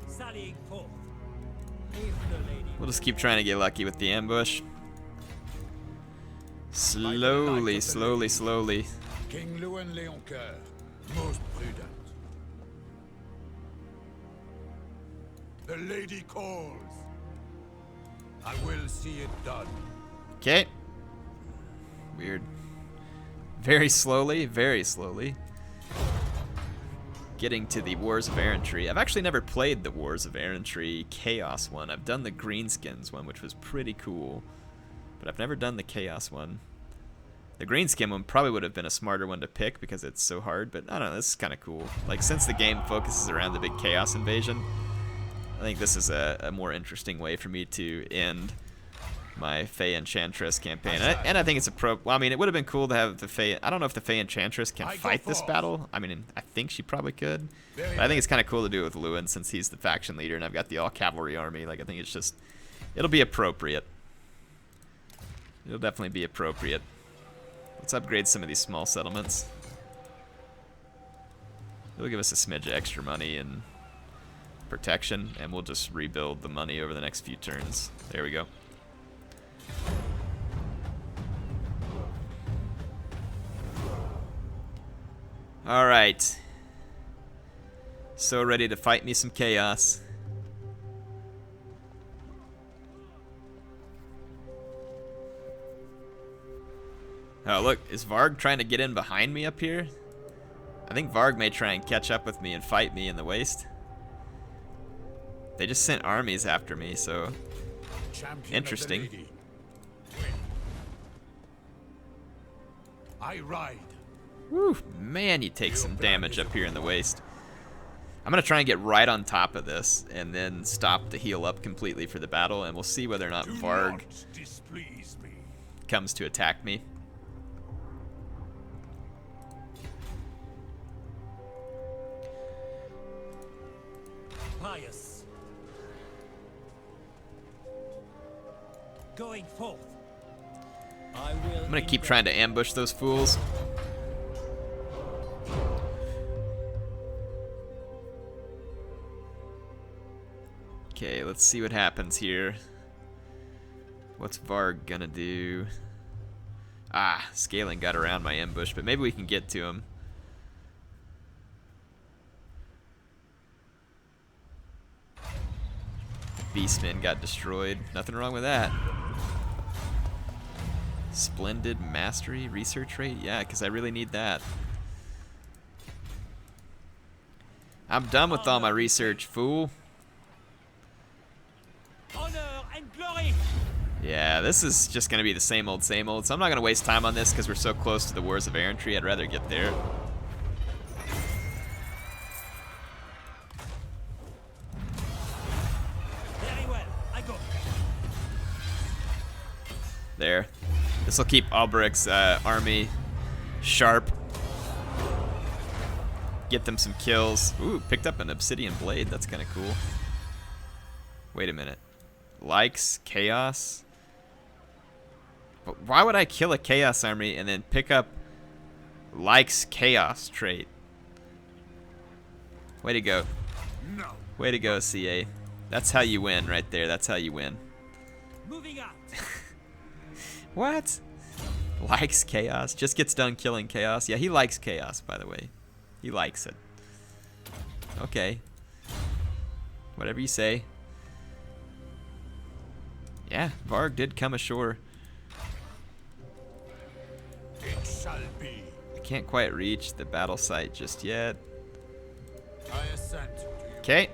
Sallying forth. If the lady. We'll just keep trying to get lucky with the ambush. Slowly, slowly, slowly. King Louen Leoncoeur, most prudent. The lady calls. I will see it done. Okay. Weird. Very slowly, very slowly. Getting to the Wars of Errantry. I've actually never played the Wars of Errantry Chaos one. I've done the Greenskins one, which was pretty cool. But I've never done the Chaos one. The Greenskin one probably would have been a smarter one to pick because it's so hard, but I don't know, this is kind of cool. Like, since the game focuses around the big Chaos invasion, I think this is a more interesting way for me to end my Fay Enchantress campaign. And I think it's a well, I mean, it would have been cool to have the Fay. I don't know if the Fay Enchantress can fight this battle. I mean, I think she probably could. But I think it's kind of cool to do it with Louen since he's the faction leader and I've got the all-cavalry army. Like, I think it's just, it'll be appropriate. It'll definitely be appropriate. Let's upgrade some of these small settlements. It'll give us a smidge of extra money and protection, and we'll just rebuild the money over the next few turns. There we go. Alright. So ready to fight me some chaos. Oh, look, is Varg trying to get in behind me up here? I think Varg may try and catch up with me and fight me in the waste. They just sent armies after me, so interesting. I ride. Woo, man, you take some damage up here in the waste. I'm gonna try and get right on top of this and then stop to heal up completely for the battle, and we'll see whether or not Varg comes to attack me. Pious. Going forth. I will. I'm gonna keep trying to ambush those fools. Okay, let's see what happens here. What's Varg gonna do? Ah, scaling got around my ambush, but maybe we can get to him. Beastmen got destroyed. Nothing wrong with that. Splendid mastery research rate? Yeah, because I really need that. I'm done with all my research, fool. Honor and glory. Yeah, this is just going to be the same old, so I'm not going to waste time on this because we're so close to the Wars of Errantry. I'd rather get there. Very well. I go. There. This will keep Alberic's army sharp. Get them some kills. Ooh, picked up an obsidian blade. That's kind of cool. Wait a minute. Likes chaos? But why would I kill a chaos army and then pick up likes chaos trait? Way to go. No. Way to go, CA. That's how you win right there. That's how you win. Moving out. What? Likes chaos? Just gets done killing chaos? Yeah, he likes chaos, by the way. He likes it. Okay. Whatever you say. Yeah, Varg did come ashore. It shall be. I can't quite reach the battle site just yet. I assent to you. Okay.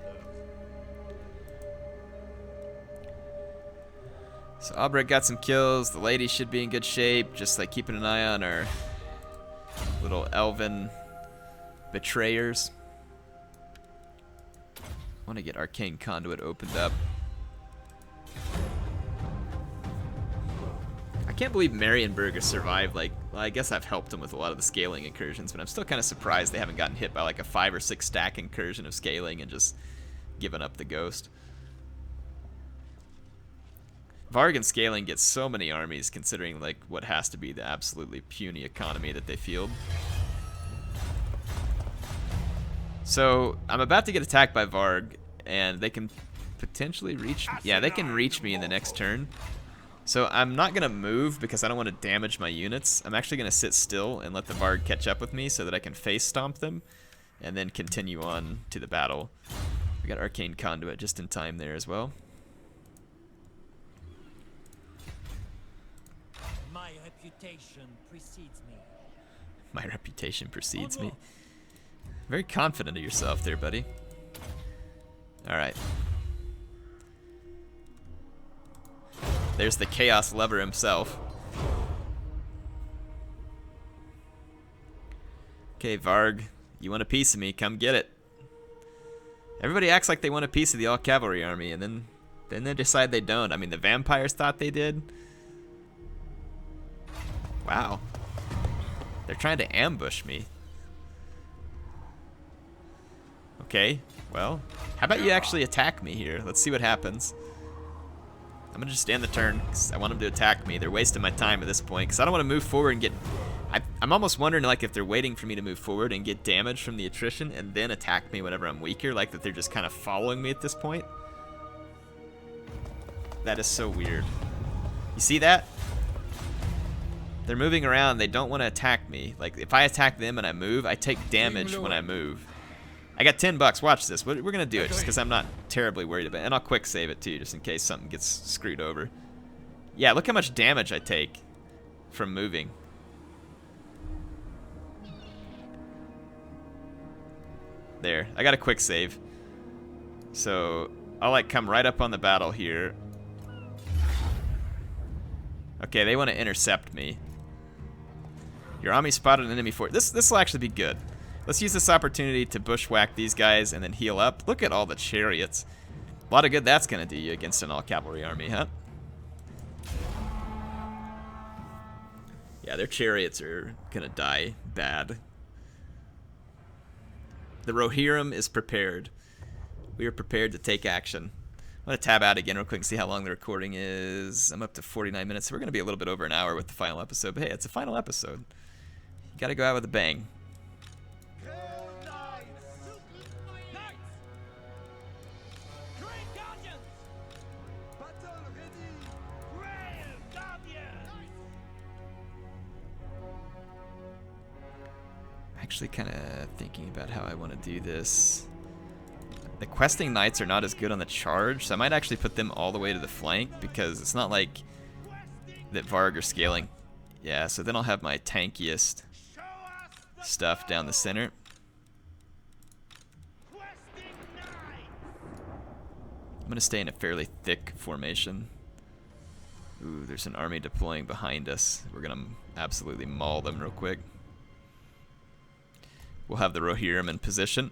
So Albrecht got some kills. The lady should be in good shape. Just like keeping an eye on our little elven betrayers. I want to get Arcane Conduit opened up. I can't believe Marienburg has survived. Like, well, I guess I've helped them with a lot of the scaling incursions, but I'm still kind of surprised they haven't gotten hit by like a 5 or 6 stack incursion of scaling and just given up the ghost. Varg and scaling gets so many armies considering like what has to be the absolutely puny economy that they field. So I'm about to get attacked by Varg, and they can potentially reach me. Yeah, they can reach me in the next turn. So I'm not going to move because I don't want to damage my units. I'm actually going to sit still and let the Varg catch up with me so that I can face stomp them and then continue on to the battle. We got Arcane Conduit just in time there as well. My reputation precedes me. My reputation precedes me. Very confident of yourself there, buddy. Alright. There's the Chaos Lover himself. Okay, Varg, you want a piece of me, come get it. Everybody acts like they want a piece of the all-cavalry army, and then they decide they don't. I mean, the vampires thought they did. Wow. They're trying to ambush me. Okay, well, how about you actually attack me here? Let's see what happens. I'm gonna just stand the turn, 'cause I want them to attack me. They're wasting my time at this point, because I don't want to move forward and get... I'm almost wondering like if they're waiting for me to move forward and get damage from the attrition and then attack me whenever I'm weaker, like that they're just kind of following me at this point. That is so weird. You see that? They're moving around, they don't want to attack me. Like, if I attack them and I move, I take damage when I move. I got $10, watch this. We're gonna do it just because I'm not terribly worried about it. And I'll quick save it too, just in case something gets screwed over. Yeah, look how much damage I take from moving. There, I got a quick save. So, I'll like come right up on the battle here. Okay, they want to intercept me. Your army spotted an enemy fort. This will actually be good. Let's use this opportunity to bushwhack these guys and then heal up. Look at all the chariots. A lot of good that's going to do you against an all-cavalry army, huh? Yeah, their chariots are going to die bad. The Rohirrim is prepared. We are prepared to take action. I'm going to tab out again real quick and see how long the recording is. I'm up to 49 minutes, so we're going to be a little bit over an hour with the final episode. But hey, it's a final episode. You got to go out with a bang. Actually kind of thinking about how I want to do this. The questing knights are not as good on the charge, so I might actually put them all the way to the flank, because it's not like that Varg are scaling. Yeah, so then I'll have my tankiest stuff down the center. I'm going to stay in a fairly thick formation. Ooh, there's an army deploying behind us. We're going to absolutely maul them real quick. We'll have the Rohirrim in position.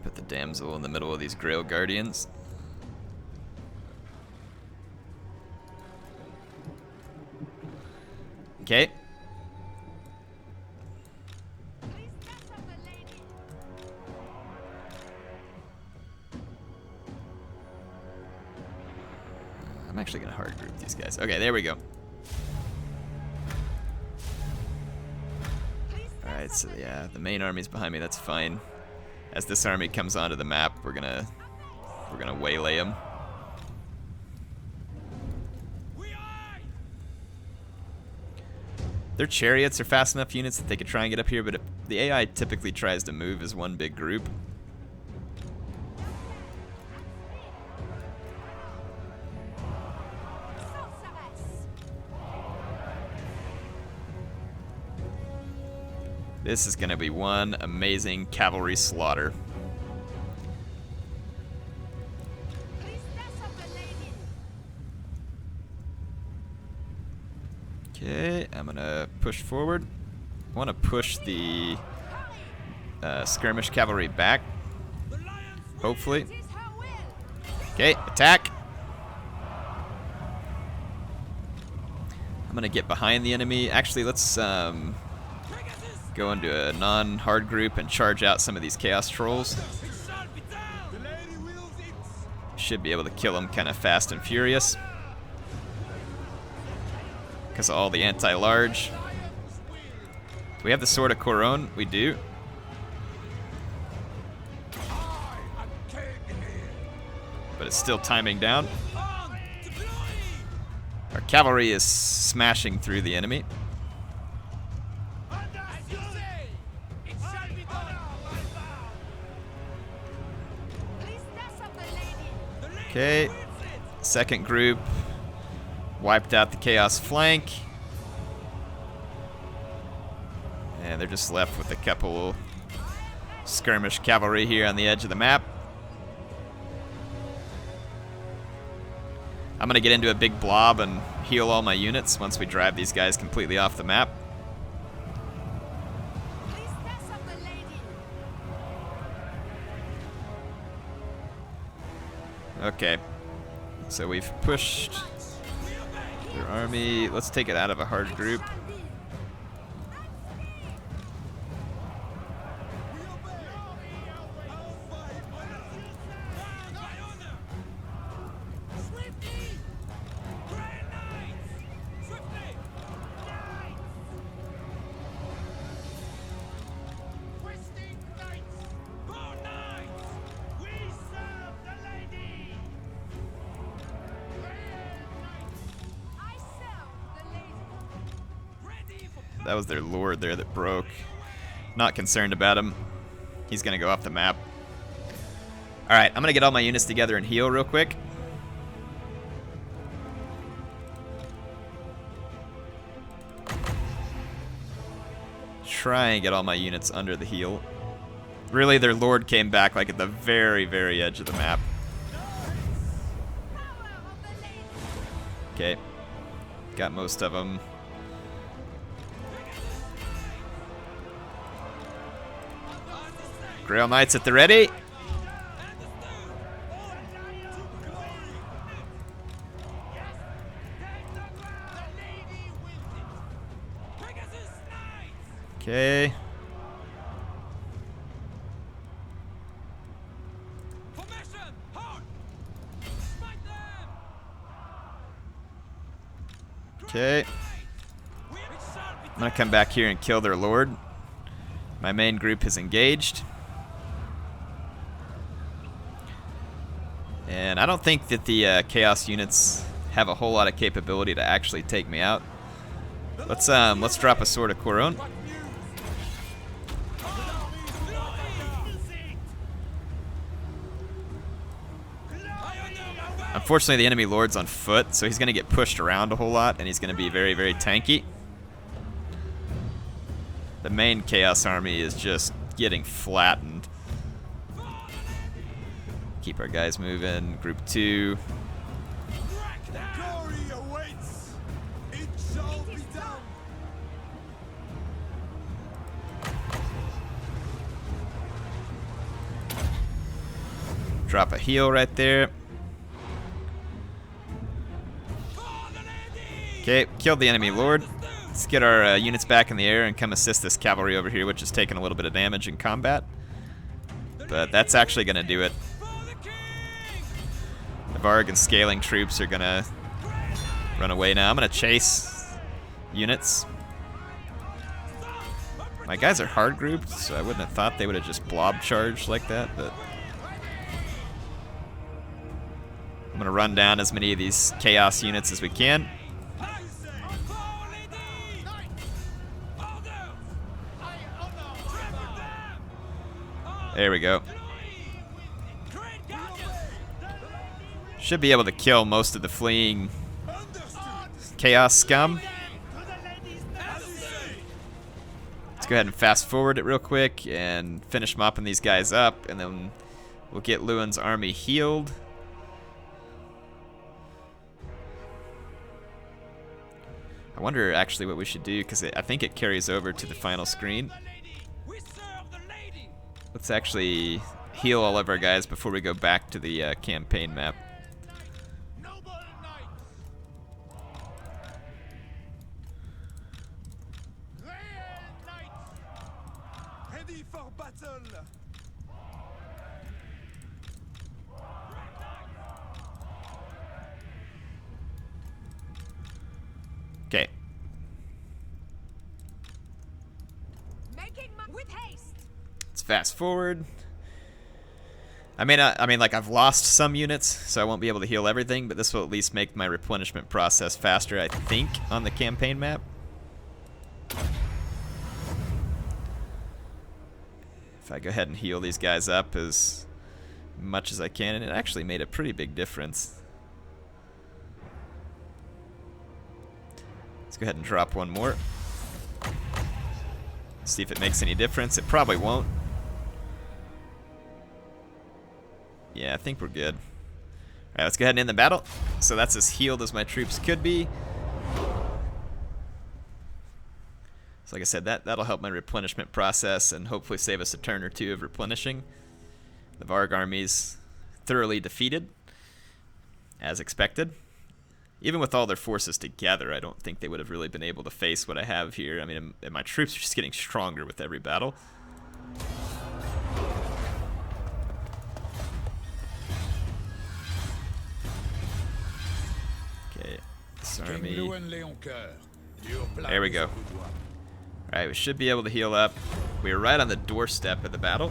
Put the damsel in the middle of these Grail Guardians. Okay. I'm actually going to hard group these guys. Okay, there we go. Alright, so yeah, the main army's behind me, that's fine. As this army comes onto the map, we're gonna waylay them. Their chariots are fast enough units that they could try and get up here, but the AI typically tries to move as one big group. This is going to be one amazing cavalry slaughter. Okay, I'm going to push forward. I want to push the skirmish cavalry back, hopefully. Okay, attack. I'm going to get behind the enemy. Actually, let's go into a non-hard group and charge out some of these chaos trolls. Should be able to kill them kind of fast and furious because of all the anti-large. Do we have the Sword of Coron? We do. But it's still timing down. Our cavalry is smashing through the enemy. Okay, second group wiped out the chaos flank. And they're just left with a couple skirmish cavalry here on the edge of the map. I'm going to get into a big blob and heal all my units once we drive these guys completely off the map. Okay, so we've pushed their army. Let's take it out of a hard group. That was their lord there that broke. Not concerned about him. He's going to go off the map. Alright, I'm going to get all my units together and heal real quick. Try and get all my units under the heal. Really, their lord came back like at the very, very edge of the map. Okay. Got most of them. Grail Knights at the ready. Okay. Okay. I'm gonna come back here and kill their lord. My main group is engaged. And I don't think that the Chaos units have a whole lot of capability to actually take me out. Let's drop a Sword of Coron. Unfortunately, the enemy lord's on foot, so he's going to get pushed around a whole lot, and he's going to be very, very tanky. The main Chaos army is just getting flattened. Keep our guys moving. Group 2. Glory awaits. It shall be done. Drop a heal right there. Okay, killed the enemy lord. Let's get our units back in the air and come assist this cavalry over here, which is taking a little bit of damage in combat. But that's actually going to do it. The Varg and scaling troops are going to run away now. I'm going to chase units. My guys are hard grouped, so I wouldn't have thought they would have just blob charged like that, but I'm going to run down as many of these Chaos units as we can. There we go. Should be able to kill most of the fleeing Chaos scum. Let's go ahead and fast forward it real quick and finish mopping these guys up, and then we'll get Louen's army healed. I wonder actually what we should do, because I think it carries over to the final screen. Let's actually heal all of our guys before we go back to the campaign map. Ready for battle. Okay. With haste. Let's fast forward. I mean, like I've lost some units, so I won't be able to heal everything, but this will at least make my replenishment process faster, I think, on the campaign map. If I go ahead and heal these guys up as much as I can, and it actually made a pretty big difference. Let's go ahead and drop one more. See if it makes any difference. It probably won't. Yeah, I think we're good. Alright, let's go ahead and end the battle. So that's as healed as my troops could be. So like I said, that'll help my replenishment process and hopefully save us a turn or two of replenishing. The Varg army's thoroughly defeated, as expected. Even with all their forces together, I don't think they would have really been able to face what I have here. I mean, my troops are just getting stronger with every battle. Okay, this army. There we go. Alright, we should be able to heal up. We are right on the doorstep of the battle.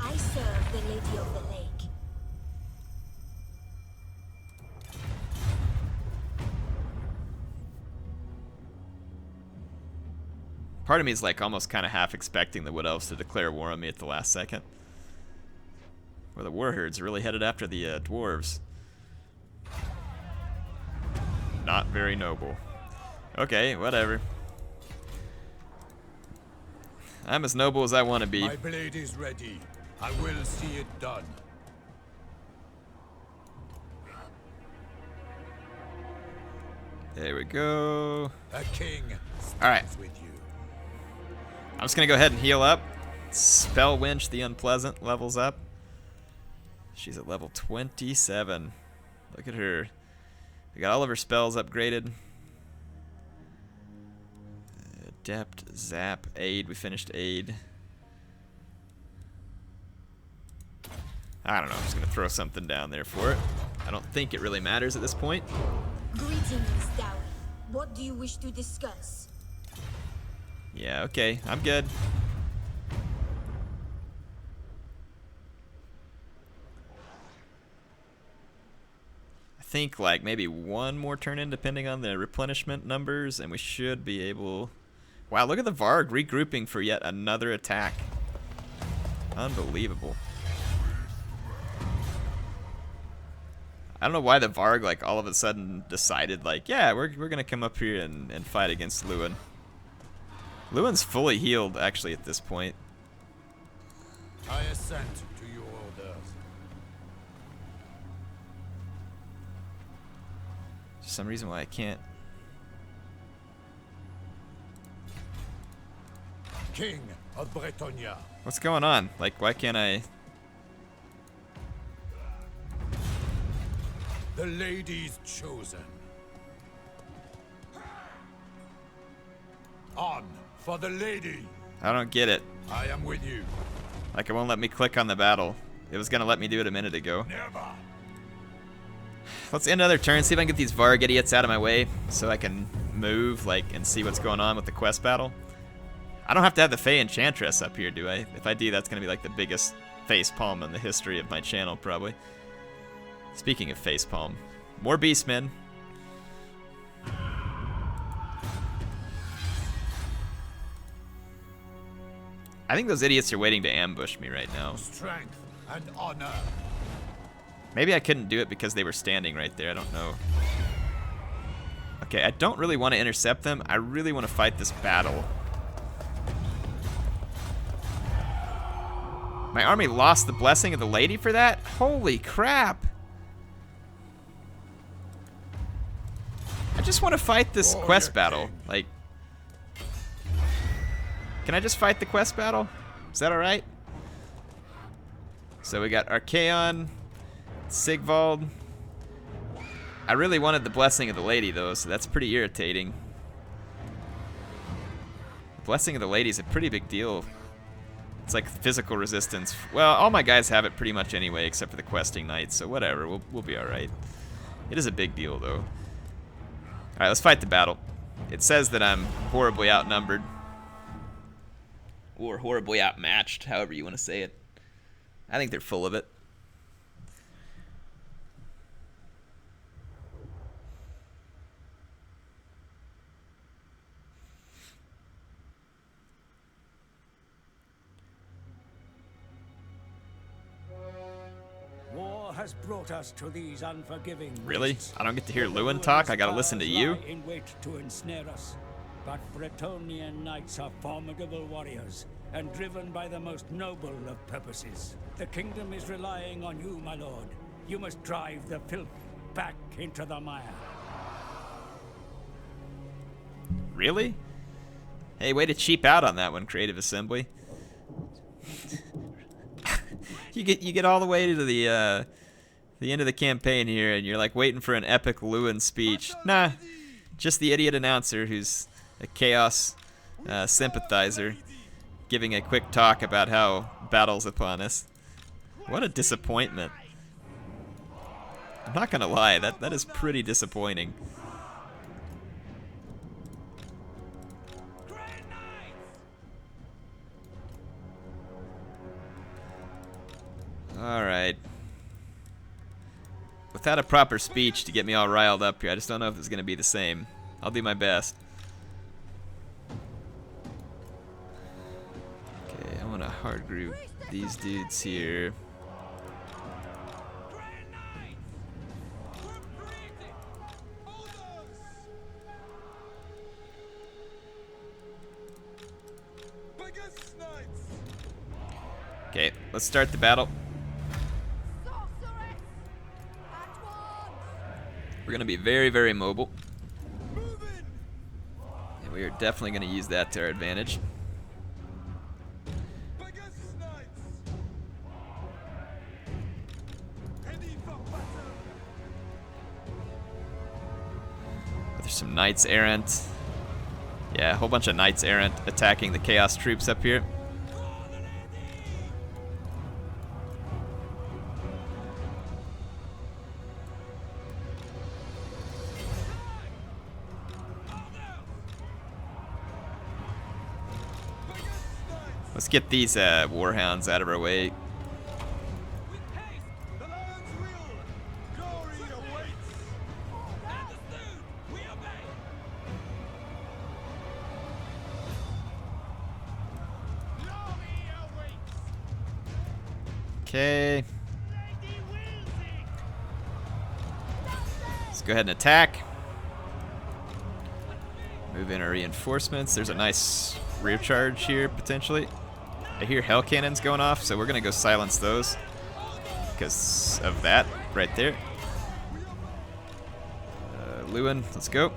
I serve the Lady of the Lake. Part of me is like almost kind of half expecting the Wood Elves to declare war on me at the last second. Or the Warherds really headed after the dwarves. Not very noble. Okay, whatever. I'm as noble as I want to be. My blade is ready. I will see it done. There we go. A king Alright. with you. I'm just going to go ahead and heal up. Spell Winch the Unpleasant levels up. She's at level 27. Look at her. We got all of her spells upgraded. Adept, Zap, Aid. We finished Aid. I don't know. I'm just going to throw something down there for it. I don't think it really matters at this point. Greetings, Dowie. What do you wish to discuss? Yeah, okay. I'm good. think like maybe one more turn in depending on the replenishment numbers, and we should be able... Wow, look at the Varg regrouping for yet another attack. Unbelievable. I don't know why the Varg like all of a sudden decided like, yeah, we're gonna come up here and fight against Louen. Lewin's fully healed actually at this point. I assent to your orders. For some reason why I can't. King of Bretonnia. What's going on? Like, why can't I? The lady's chosen. On for the lady. I don't get it. I am with you. Like, it won't let me click on the battle. It was gonna let me do it a minute ago. Never. Let's end another turn, see if I can get these Varg idiots out of my way so I can move, like, and see what's going on with the quest battle. I don't have to have the Fay Enchantress up here, do I? If I do, that's gonna be like the biggest facepalm in the history of my channel, probably. Speaking of facepalm, more beastmen. I think those idiots are waiting to ambush me right now. Strength and honor. Maybe I couldn't do it because they were standing right there. I don't know. Okay, I don't really want to intercept them. I really want to fight this battle. My army lost the blessing of the lady for that? Holy crap. I just want to fight this quest battle. Like, can I just fight the quest battle? Is that alright? So we got Archaon, Sigvald. I really wanted the blessing of the lady though, so that's pretty irritating. The blessing of the lady is a pretty big deal. It's like physical resistance. Well, all my guys have it pretty much anyway, except for the questing knights, so whatever, we'll be alright. It is a big deal though. Alright, let's fight the battle. It says that I'm horribly outnumbered. Or horribly outmatched, however you want to say it. I think they're full of it. War has brought us to these unforgiving Really? wastes. I don't get to hear Louen talk? I gotta listen to you? Lie in wait to ensnare us. But Bretonnian knights are formidable warriors and driven by the most noble of purposes. The kingdom is relying on you, my lord. You must drive the filth back into the mire. Really? Hey, way to cheap out on that one, Creative Assembly. you get all the way to the end of the campaign here, and you're like waiting for an epic Louen speech. Nah, just the idiot announcer who's a chaos sympathizer, giving a quick talk about how battle's upon us. What a disappointment. I'm not gonna lie, that is pretty disappointing. Alright. Without a proper speech to get me all riled up here, I just don't know if it's gonna be the same. I'll do my best. Okay, I want to hard group these dudes here. Okay, let's start the battle. We're gonna be very, very mobile. And we are definitely gonna use that to our advantage. There's some knights errant. Yeah, a whole bunch of knights errant attacking the chaos troops up here. Let's get these warhounds out of our way. Okay. Let's go ahead and attack. Move in our reinforcements. There's a nice rear charge here, potentially. I hear hell cannons going off, so we're going to go silence those because of that right there. Louen, let's go.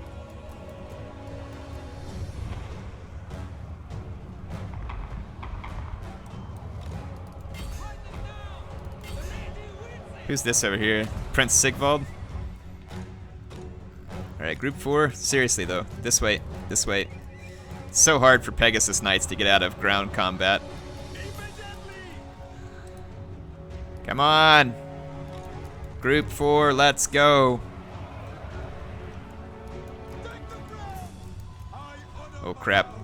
Who's this over here? Prince Sigvald? Alright, group 4. Seriously though, this way, this way. It's so hard for Pegasus Knights to get out of ground combat. Come on! Group 4, let's go! Oh crap.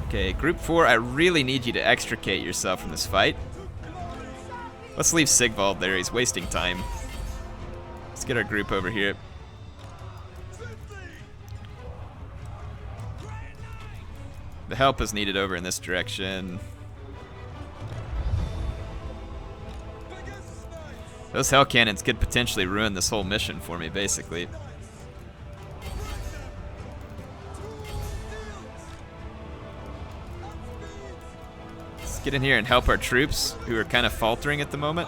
Okay, group 4, I really need you to extricate yourself from this fight. Let's leave Sigvald there, he's wasting time. Let's get our group over here. The help is needed over in this direction. Those hell cannons could potentially ruin this whole mission for me, basically. Let's get in here and help our troops, who are kind of faltering at the moment.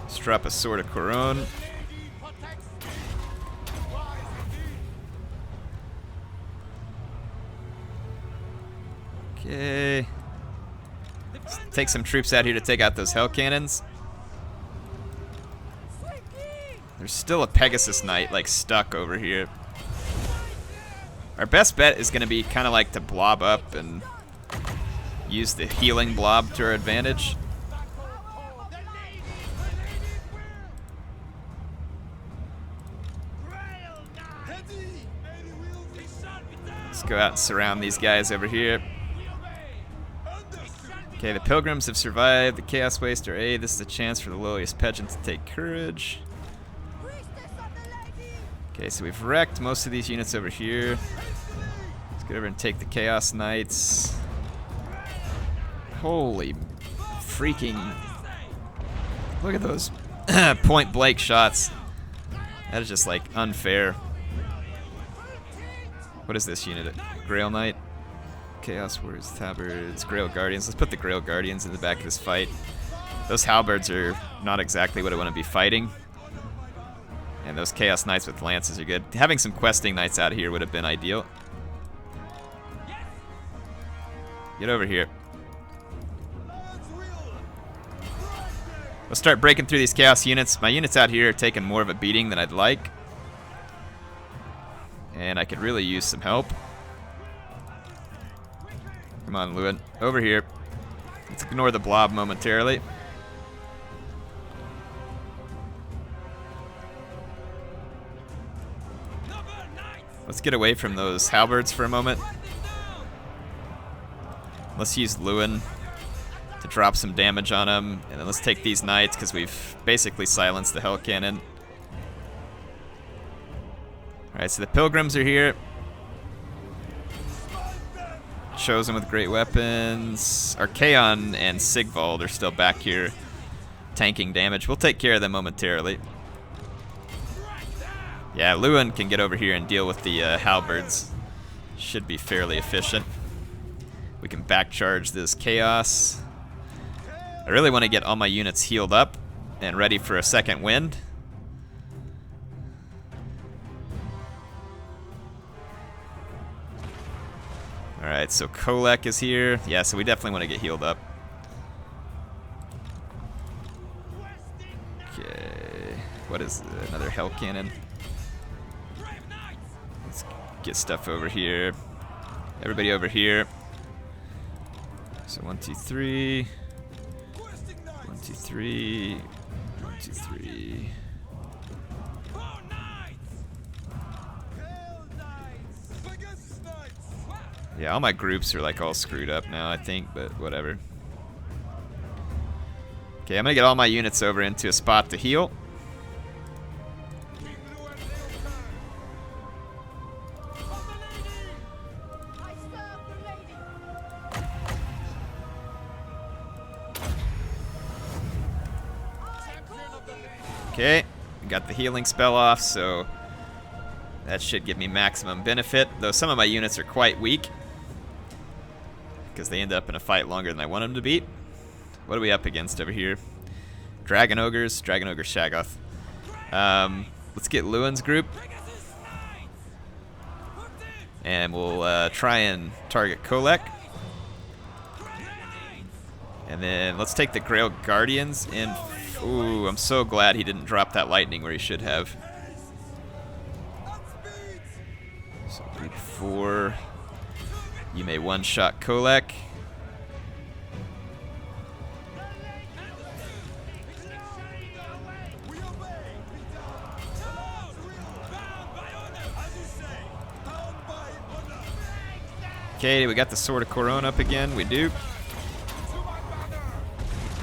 Let's drop a Sword of Couronne. Okay. Let's take some troops out here to take out those hell cannons. There's still a Pegasus Knight like stuck over here. Our best bet is going to be kind of like to blob up and use the healing blob to our advantage. Let's go out and surround these guys over here. Okay, the pilgrims have survived the Chaos Waster. Hey, this is a chance for the lowliest peasant to take courage. Okay, so we've wrecked most of these units over here. Let's get over and take the Chaos Knights. Holy freaking... Look at those point blank shots. That is just like unfair. What is this unit? Grail Knight? Chaos Warriors, Halberds, Grail Guardians. Let's put the Grail Guardians in the back of this fight. Those Halberds are not exactly what I want to be fighting. And those Chaos Knights with lances are good. Having some questing knights out here would have been ideal. Get over here. Let's start breaking through these Chaos units. My units out here are taking more of a beating than I'd like. And I could really use some help. Come on, Louen. Over here. Let's ignore the blob momentarily. Let's get away from those halberds for a moment. Let's use Louen to drop some damage on them. And then let's take these knights because we've basically silenced the hell cannon. Alright, so the pilgrims are here. Chosen with great weapons. Archaon and Sigvald are still back here tanking damage. We'll take care of them momentarily. Yeah, Louen can get over here and deal with the halberds. Should be fairly efficient. We can back charge this chaos. I really want to get all my units healed up and ready for a second wind. Alright, so Kolek is here. Yeah, so we definitely want to get healed up. Okay. What is another hell cannon? Let's get stuff over here. Everybody over here. So 1, 2, 3. 1, 2, 3. 1, 2, 3. Yeah, all my groups are like all screwed up now, I think, but whatever. Okay, I'm gonna get all my units over into a spot to heal. Okay, got the healing spell off, so that should give me maximum benefit, though some of my units are quite weak because they end up in a fight longer than I want them to beat. What are we up against over here? Dragon Ogres, Dragon Ogre Shaggoth. Let's get Louen's group. And we'll try and target Kolek. And then let's take the Grail Guardians in. Ooh, I'm so glad he didn't drop that lightning where he should have. So group 4. You may one-shot Kolek. Okay, we got the Sword of Coron up again. We do.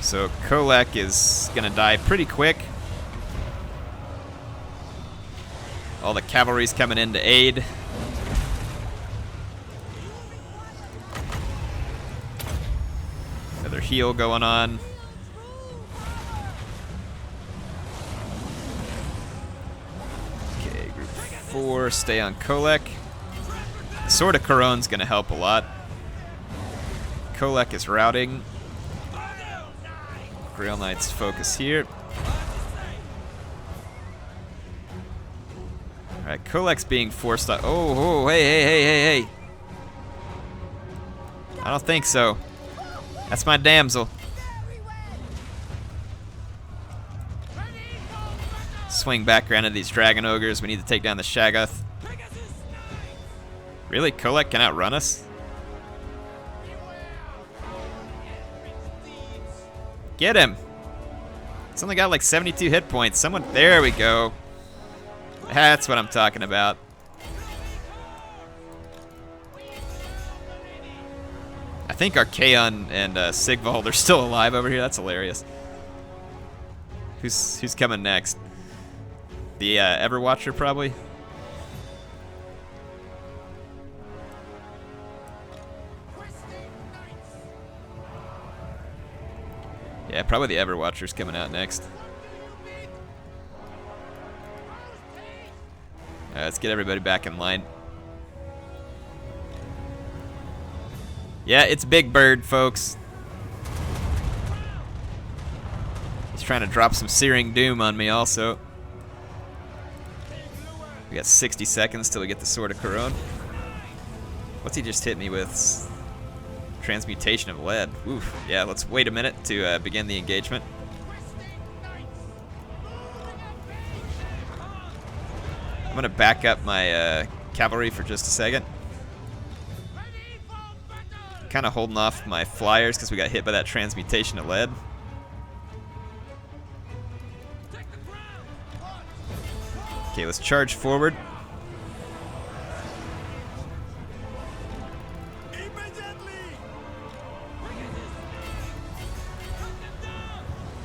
So Kolek is gonna die pretty quick. All the cavalry's coming in to aid. Another heal going on. Okay, group 4, stay on Kolek. Sword of Coron's gonna help a lot. Kolek is routing. Grail Knights focus here. Alright, Kolek's being forced out. Oh, hey. I don't think so. That's my damsel. Swing back around to these Dragon Ogres. We need to take down the Shaggoth. Really? Kolek can outrun us? Get him! He's only got like 72 hit points. Someone, there we go. That's what I'm talking about. I think Archaon and Sigvald are still alive over here. That's hilarious. Who's coming next? The Everwatcher, probably? Yeah, probably the Everwatcher's coming out next. Alright, let's get everybody back in line. Yeah, it's Big Bird, folks. He's trying to drop some Searing Doom on me also. We got 60 seconds till we get the Sword of Coron. What's he just hit me with? Transmutation of lead. Oof. Yeah, let's wait a minute to begin the engagement. I'm going to back up my cavalry for just a second. Kind of holding off my flyers because we got hit by that transmutation of lead. Okay, let's charge forward.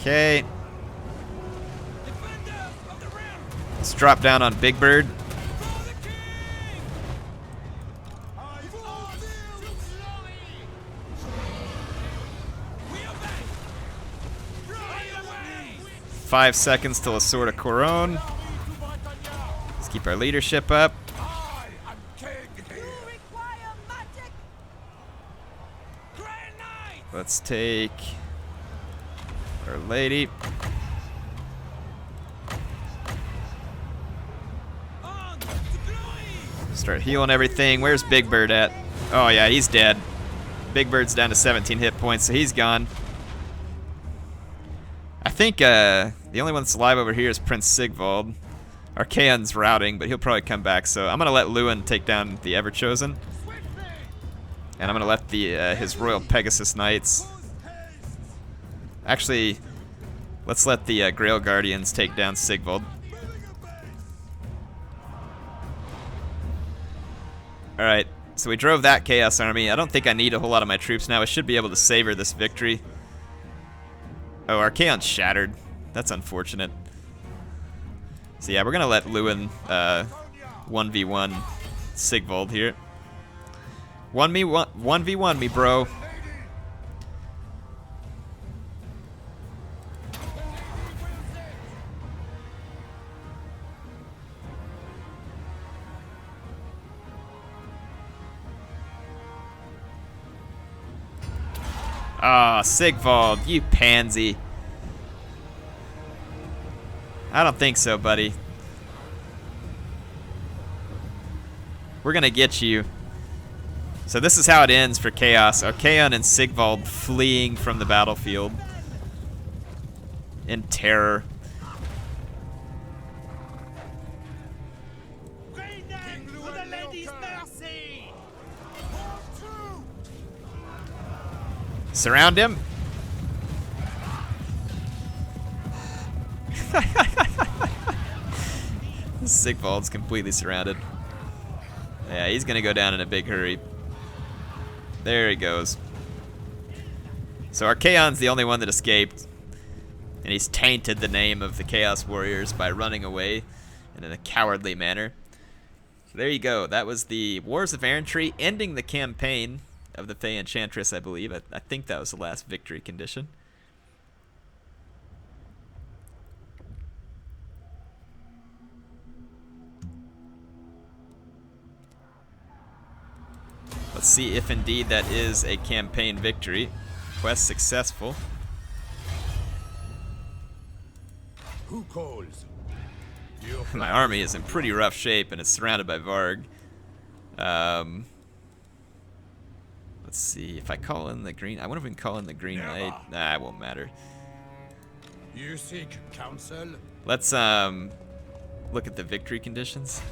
Okay. Let's drop down on Big Bird. Five seconds till a Sword of Coron. Let's keep our leadership up. Let's take Our Lady. Start healing everything. Where's Big Bird at? Oh yeah, he's dead. Big Bird's down to 17 hit points, so he's gone. I think the only one that's alive over here is Prince Sigvald. Archaon's routing, but he'll probably come back, so I'm going to let Louen take down the Everchosen. And I'm going to let the his Royal Pegasus Knights... Actually, let's let the Grail Guardians take down Sigvald. Alright, so we drove that Chaos Army. I don't think I need a whole lot of my troops now. I should be able to savor this victory. Oh, Archaon's shattered. That's unfortunate. So yeah, we're gonna let Louen 1v1 Sigvald here. 1v1 me, bro. Ah, Sigvald, you pansy. I don't think so, buddy. We're gonna get you. So this is how it ends for Chaos. Archaon and Sigvald fleeing from the battlefield in terror. Bring them to the lady's mercy! Surround him. Sigvald's completely surrounded. Yeah, he's gonna go down in a big hurry. There he goes. So Archaon's the only one that escaped, and he's tainted the name of the Chaos Warriors by running away in a cowardly manner. So there you go. That was the Wars of Errantry, ending the campaign of the Fay Enchantress, I believe. I think that was the last victory condition. Let's see if indeed that is a campaign victory. Quest successful. Who calls? My army is in pretty rough shape and it's surrounded by Varg. Let's see if I call in the green. I wonder if we can call in the green light. Nah, it won't matter. You seek counsel? Let's look at the victory conditions.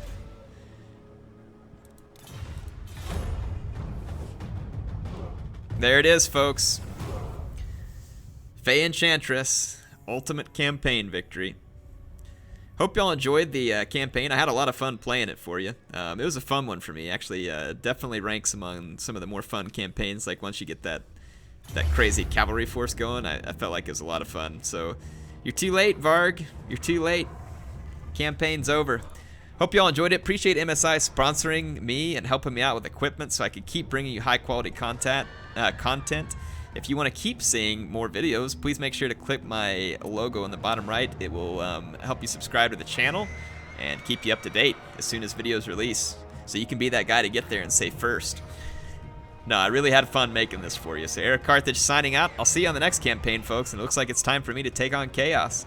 There it is, folks. Fay Enchantress, ultimate campaign victory. Hope y'all enjoyed the campaign. I had a lot of fun playing it for you. It was a fun one for me. Actually, definitely ranks among some of the more fun campaigns. Like once you get that crazy cavalry force going, I felt like it was a lot of fun. So you're too late, Varg. You're too late. Campaign's over. Hope y'all enjoyed it. Appreciate MSI sponsoring me and helping me out with equipment so I could keep bringing you high quality content. If you want to keep seeing more videos, please make sure to click my logo in the bottom right. It will help you subscribe to the channel and keep you up to date as soon as videos release, so you can be that guy to get there and say first. No, I really had fun making this for you. So HeirofCarthage signing out. I'll see you on the next campaign, folks, and it looks like it's time for me to take on Chaos.